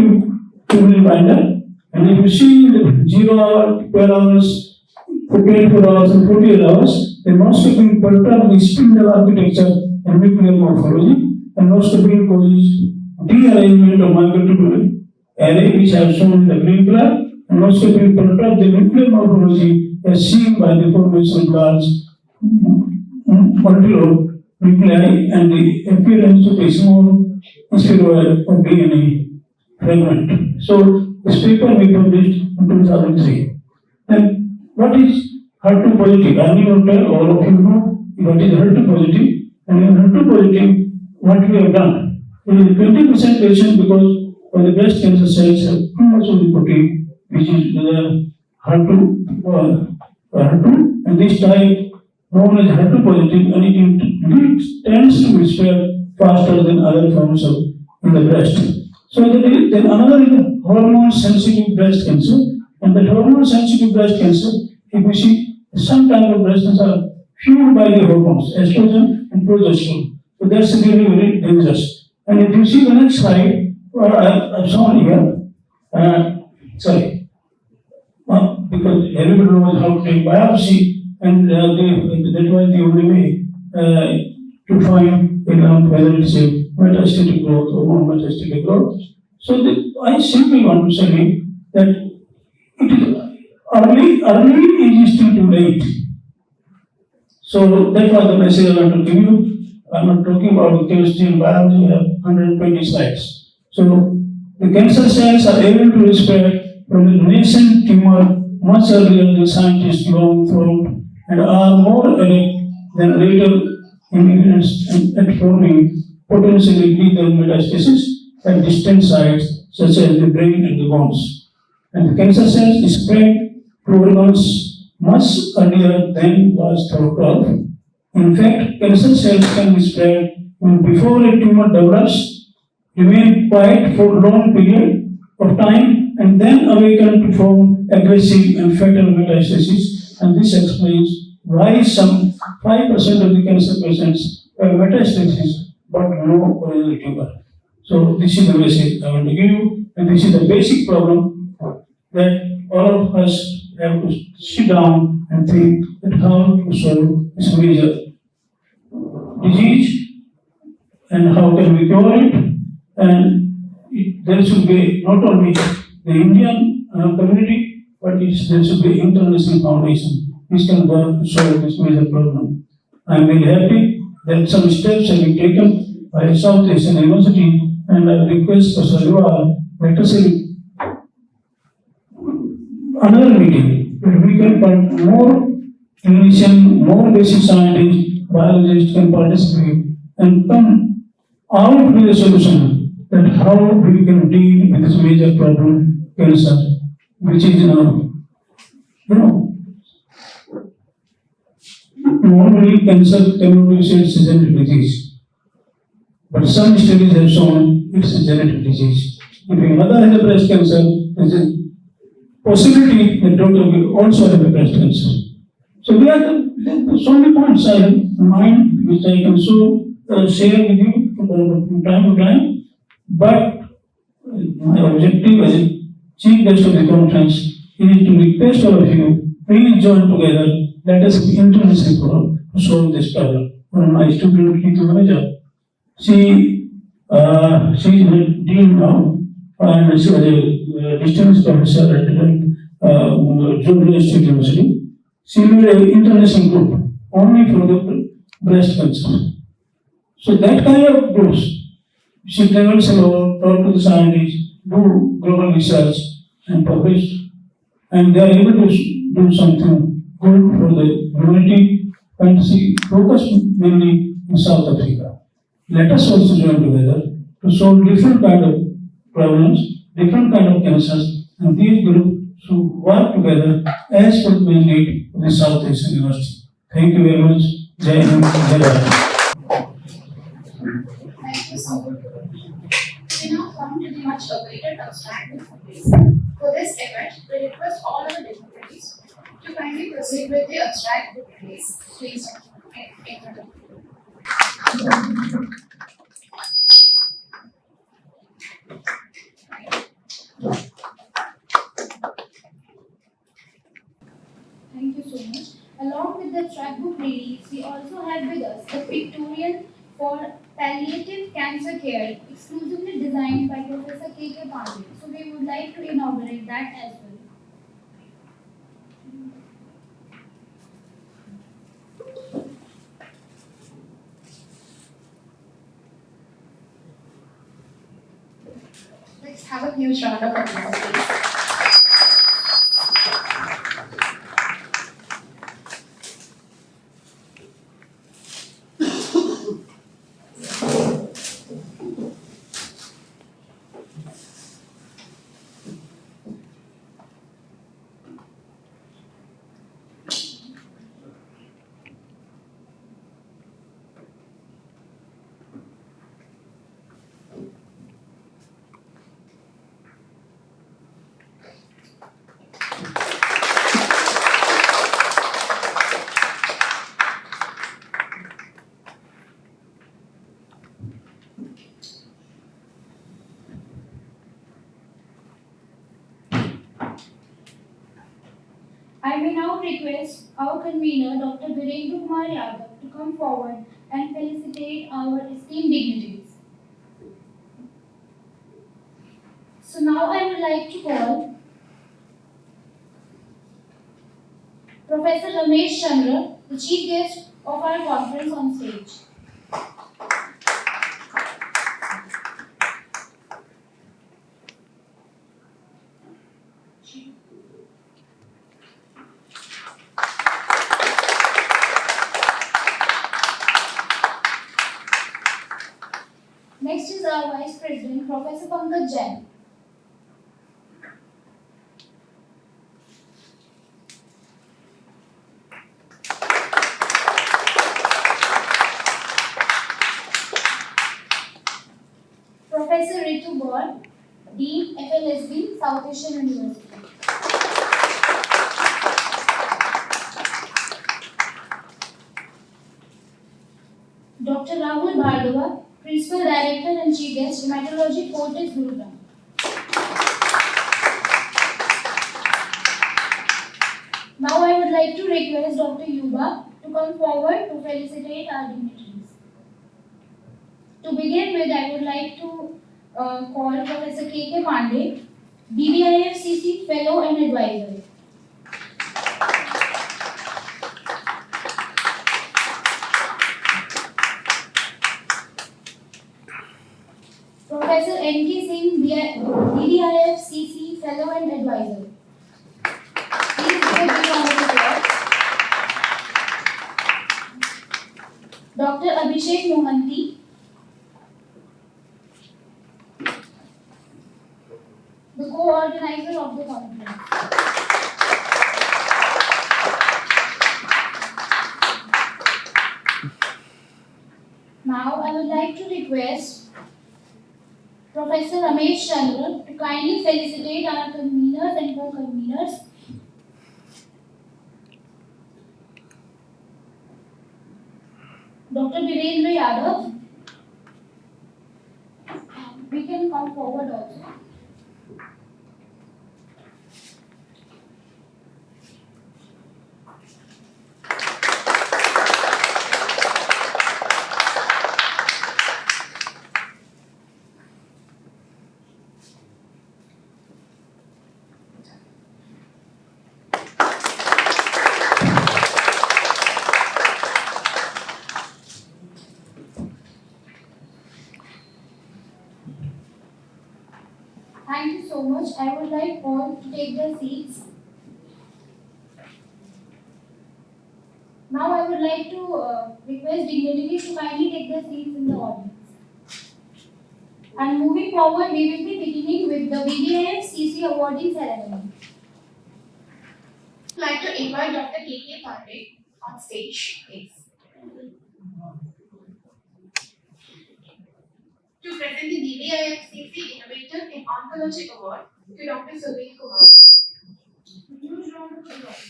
tubular binder, and if you see the 0 hour, 12 hours, 24 hours, and 48 hours, the endoscopy perturb the spindle architecture and nuclear morphology, and endoscopy causes dearrangement of microtubule array, which I have shown in the green color. Endoscopy perturb the nuclear morphology as seen by the formation of large multi-lobe nuclei and the appearance of a small spheroid of DNA fragment. So this paper we published in 2003. And what is HER2 positive? I need to tell all of you know what is HER2 positive. And in HER2 positive, what we have done, in 20% patient because of the breast cancer cells have too much of the protein, we which is HER2, and this type known as HER2 positive, and it tends to be spread faster than other forms of in the breast. So then another is the hormone sensitive breast cancer, and the hormone sensitive breast cancer, if you see, some type of breast cancer are fueled by the hormones, estrogen and progesterone. So that's really very dangerous. And if you see the next slide, I've shown here, because everybody knows how to take biopsy, and that was the only way to find whether it's a metastatic growth or non-metastatic growth. So I simply want to say that it is early is still too late. So that was the message I want to give you. I'm not talking about the chemistry and biology, I have 120 slides. So the cancer cells are able to spread from the nascent tumor much earlier than scientists long thought, and are more adept than later immigrants at forming potentially lethal metastasis at distant sites such as the brain and the bones. And the cancer cells spread to organs much earlier than was thought of. In fact, cancer cells can be spread before a tumor develops, remain quiet for a long period of time, and then awaken to form aggressive and fatal metastasis. And this explains why some 5% of the cancer patients have metastasis but no original tumor. So this is the message I want to give you, and this is the basic problem that all of us have to sit down and think that how to solve this major disease and how can we cure it. And there should be not only the Indian community, but there should be international foundation which can work to solve this major problem. I am very happy that some steps have been taken by South Asian University, and I request Professor Liwal, let us have another meeting where we can put more clinicians, more basic scientists, biologists can participate and come out with a solution that how we can deal with this major problem, cancer, which is normally cancer cannot be said it's a genetic disease, but some studies have shown it's a genetic disease. If your mother has a breast cancer, there's a possibility that daughter will also have a breast cancer. So there's so many points I have in mind which I can share with you from time to time, but my objective as a chief guest of the conference is to request all of you, please join together, let us be interdisciplinary to solve this problem. One of my students, Ritu Manager, she is a dean now, and she was a distance professor at Georgia State University. She made an international group only for the breast cancer. So that kind of groups, she travels around, talk to the scientists, do global research and publish, and they are able to do something good for the humanity, and she focus mainly in South Africa. Let us also join together to solve different kind of problems, different kind of cancers, and these groups should work together as per the mandate of the South Asian University. Thank you very much. Jai Hind, Jai Bharat. Thank you so much. We now come to the much awaited abstract phase. For this event, we request all our dignitaries to kindly proceed with the abstract book release. Please, Thank you so much. Along with the scrapbook release, we also have with us the pictorial for palliative cancer care, exclusively designed by Professor K.K. Pandey. So we would like to inaugurate that as well. let's have a huge round of applause, please. may now request our convener, Dr. Virendra Kumar Yadav, to come forward and felicitate our esteemed dignitaries. So now I would like to call Professor Ramesh Chandra, the chief guest of our conference, on stage. Next is our Vice President, Professor Pankaj Jain. Professor Ritu Gaur, Dean, FLSB, South Asian University. Dr. Rahul Bhardwaj, Principal Director and Chief Guest, Hematology, Fortis, Gurugram. Now I would like to request Dr. Yuba to come forward to felicitate our dignitaries. To begin with, I would like to call Professor K.K. Pandey, BBIFCC Fellow and Advisor. Professor N.K. Singh, BBIFCC Fellow and Advisor. Please give a big round of applause. Dr. Abhishek Mohanty, the co-organizer of the conference. Now I would like to request Professor Ramesh Chandra to kindly felicitate our conveners and co-conveners. Dr. Virendra Yadav, we can come forward also. Thank you so much. I would like all to take their seats. Now I would like to request dignitaries to kindly take their seats in the audience. And moving forward, we will be beginning with the BBIFCC awarding ceremony. I'd like to invite Dr. K.K. Pandey on stage, please. To present the BBIFCC Innovator in Oncology Award to Dr. Suveen Kumar. Huge round of applause.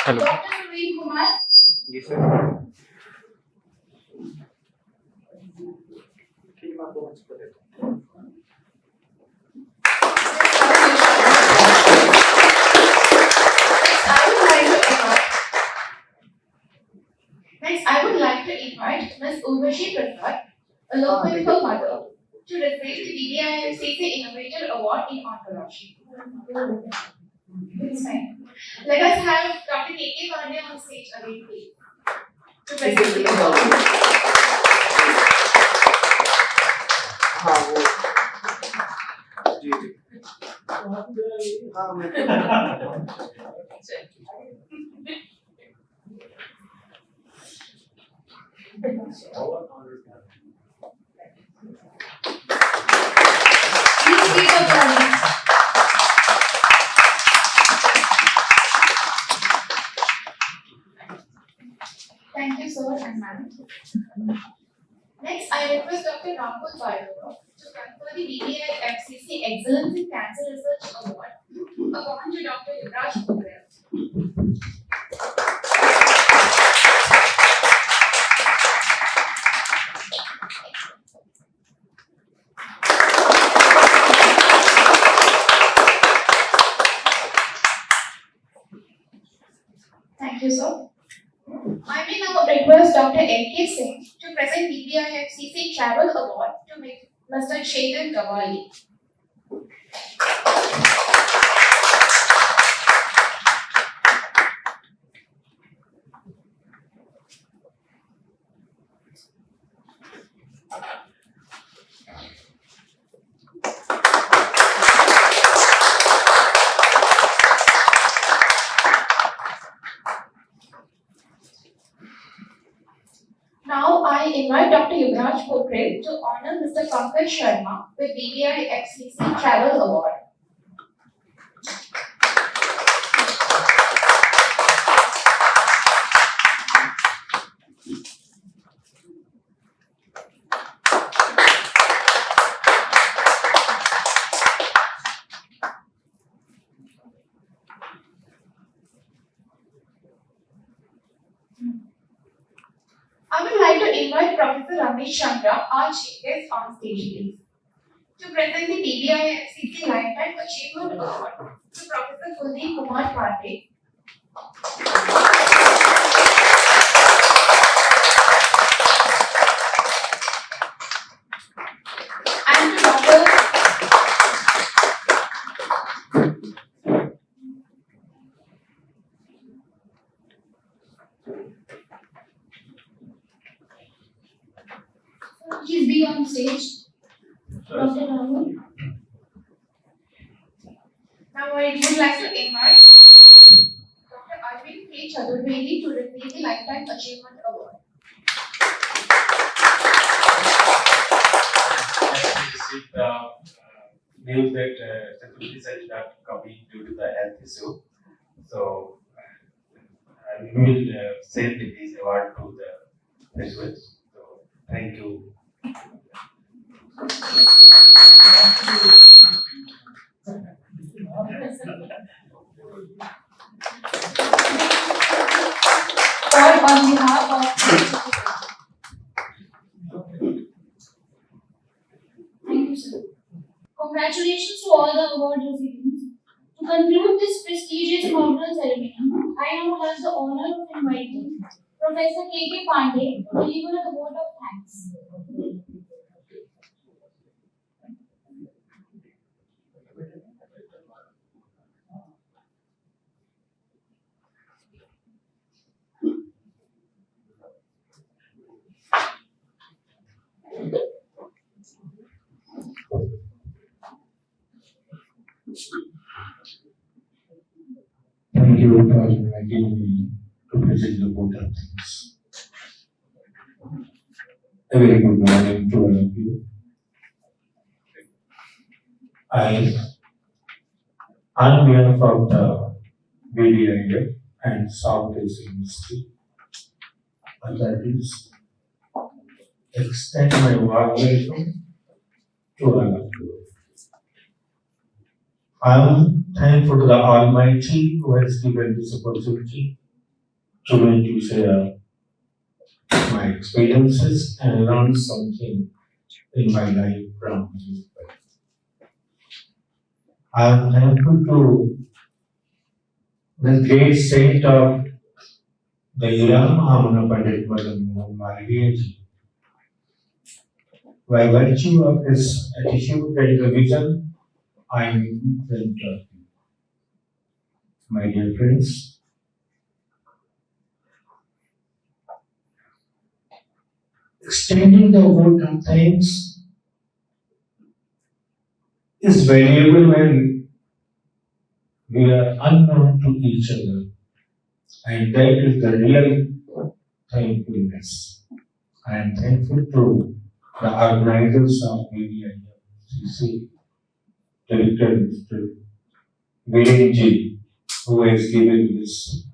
Hello. Dr. Suveen Kumar. Yes, sir. Next, I would like to invite Ms. Urvashi Prasad, a local mother, to receive the BBIFCC Innovator Award in Oncology. It's fine. Let us have Dr. K.K. Pandey on stage again, please. To present the award. Please keep applauding. Thank you, sir and ma'am. Next, I request Dr. Rahul Bhardwaj to confer the BBIFCC Excellence in Cancer Research Award upon to Dr. Yuvraj Pogre. M.K. Singh to present BBIFCC Travel Award to Mr. Chetan Gawali. Now I invite Dr. Yuvraj Pokhrel to honor Mr. Pankaj Sharma with BBIFCC Travel Award. I would like to invite Professor Ramesh Chandra, our chief guest, on stage, please, to present the BBIFCC Lifetime Achievement Award to Professor Kuldeep Kumar Pandey. And to Dr. Please be on stage. Dr. Rahul. Now I would like to invite Dr. Arvind K. Chaturvedi to receive the Lifetime Achievement Award. I received the news that Chaturvedi sir is not coming due to the health issue. So we will send this award to the graduates. So thank you. Or on behalf of Thank you, sir. Congratulations to all the award recipients. To conclude this prestigious inaugural ceremony, I now have the honor of inviting Professor K.K. Pandey to deliver a vote of thanks. Thank you for inviting me to present the vote of thanks. A very good morning to all of you. On behalf of the BBIF and Southeast University authorities, extend my warm welcome to all of you. I am thankful to the Almighty who has given this opportunity to me to share my experiences and learn something in my life from you. I am thankful to the great saint of the era, Mahamana Pandit Madan Mohan Malviyaji. By virtue of his attitude and the vision, I am in front of you. My dear friends, extending the vote of thanks is valuable when we are unknown to each other, and that is the real thankfulness. I am thankful to the organizers of BBIFCC, Director Mr. Virenji, who has given this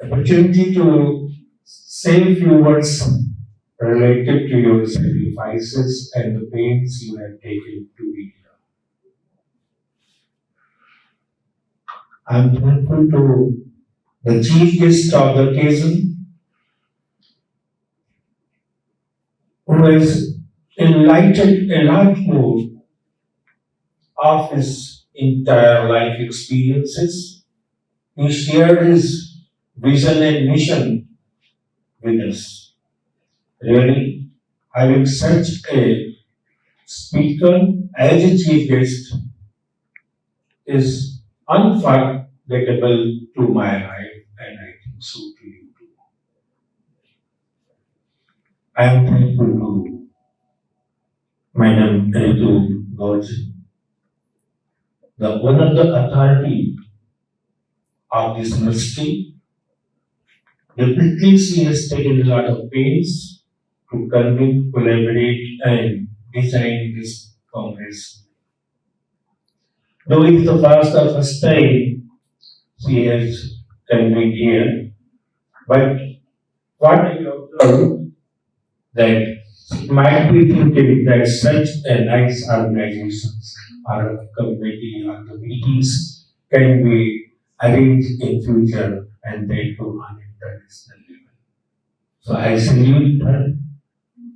opportunity to say a few words related to your sacrifices and the pains you have taken to be here. I am thankful to the chief guest of the occasion, who has enlightened a lot more of his entire life experiences. He shared his vision and mission with us. Really, having such a speaker as a chief guest is unforgettable to my life, and I think so to you too. I am thankful to Madam Ritu Gorji, one of the authority of this ministry. Definitely, she has taken a lot of pains to convene, collaborate, and design this congress. Though it is the first time she has convened here, but what I observed that it might be thinking that such a nice organizations or a committee or the meetings can be arranged in future and they too on international level. So I salute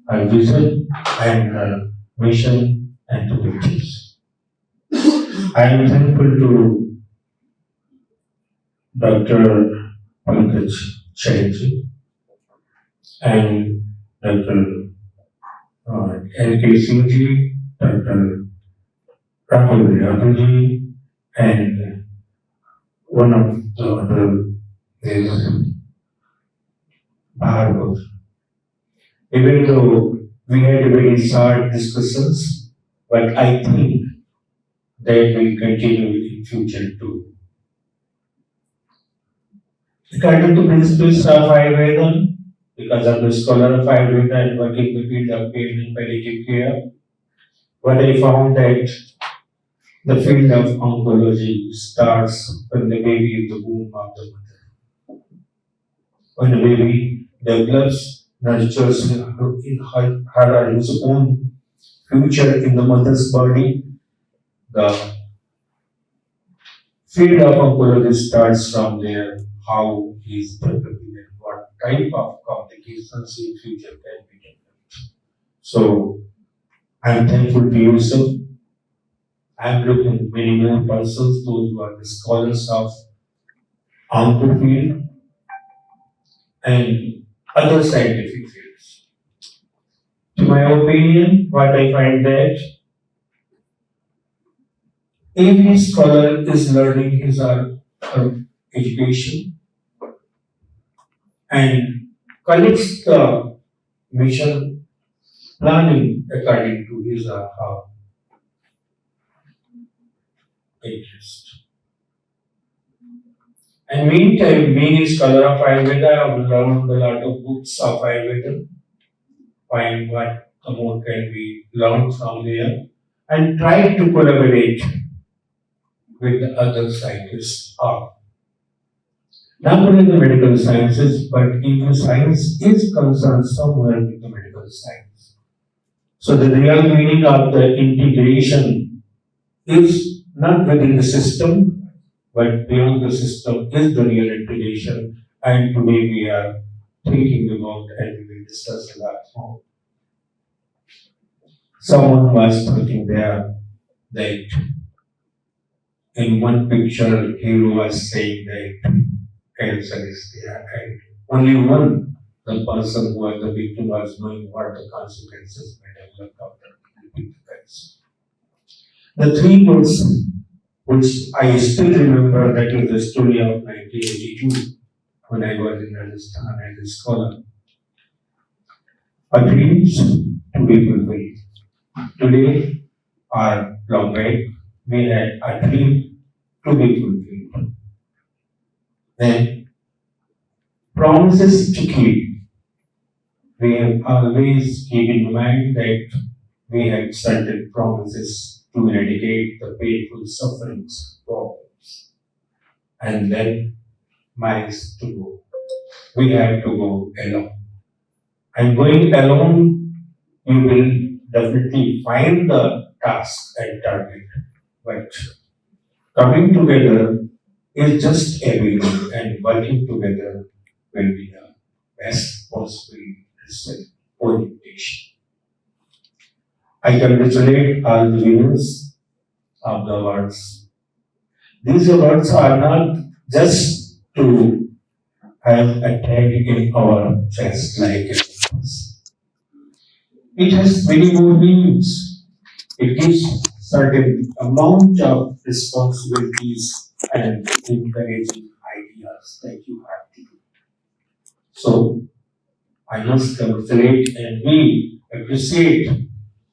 her vision and her mission and the pictures. I am thankful to Dr. Pankaj Chatterjee and Dr. L.K. Singh, Dr. Rahul Yadav, and one of the other is Bhargav. Even though we had very short discussions, but I think that will continue in future too. According to principles of Ayurveda, because I'm a scholar of Ayurveda and working in the field of pain and palliative care, what I found that the field of oncology starts when the baby is in the womb of the mother. When the baby develops, nurtures in her or his own future in the mother's body, the field of oncology starts from there, how he is developing and what type of complications in future can be developed. So, I am thankful to you, sir. I am looking many more persons, those who are the scholars of onco field and other scientific fields. To my opinion, what I find that every scholar is learning his or her education and collects the mission planning according to his or her interest. And meantime, being a scholar of Ayurveda, I have learned a lot of books of Ayurveda, find what more can be learned from there, and try to collaborate with the other scientists of not only the medical sciences, but even science is concerned somewhere with the medical science. So the real meaning of the integration is not within the system, but beyond the system is the real integration. And today we are thinking about and we will discuss a lot more. Someone was talking there that in one picture he was saying that cancer is there and only one, the person who was the victim was knowing what the consequences may develop after the cancer. The three words which I still remember, that is the story of 1982 when I was in Rajasthan as a scholar. Our dreams to be fulfilled. Today or long back, we had a dream to be fulfilled. Then promises to keep. We have always keep in mind that we have certain promises to eradicate the painful sufferings, problems, and then miles to go. We have to go alone. And going alone, you will definitely find the task and target. But coming together is just a beginning, and working together will be the best possible orientation. I congratulate all the winners of the awards. These awards are not just to have attained in our chest like us. It has many more meanings. It gives certain amount of responsibilities and encouraging ideas that you have to do. So I must congratulate and we appreciate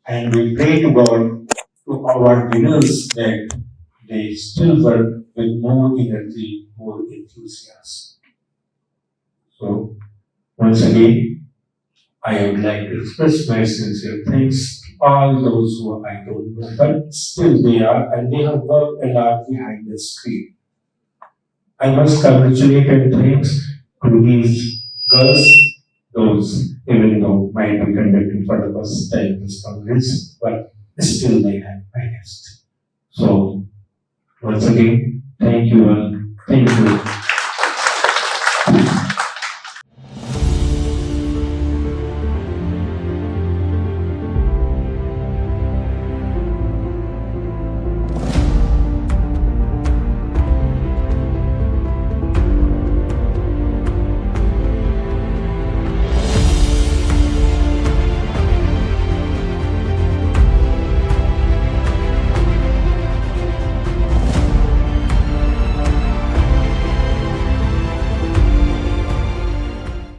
and we pray to God to our winners that they still work with more energy, more enthusiasm. So once again, I would like to express my sincere thanks to all those who I don't know, but still they are, and they have worked a lot behind the screen. I must congratulate and thanks to these girls, those even though might be conducting for the first time this conference, but still they have managed. So once again, thank you all. Thank you.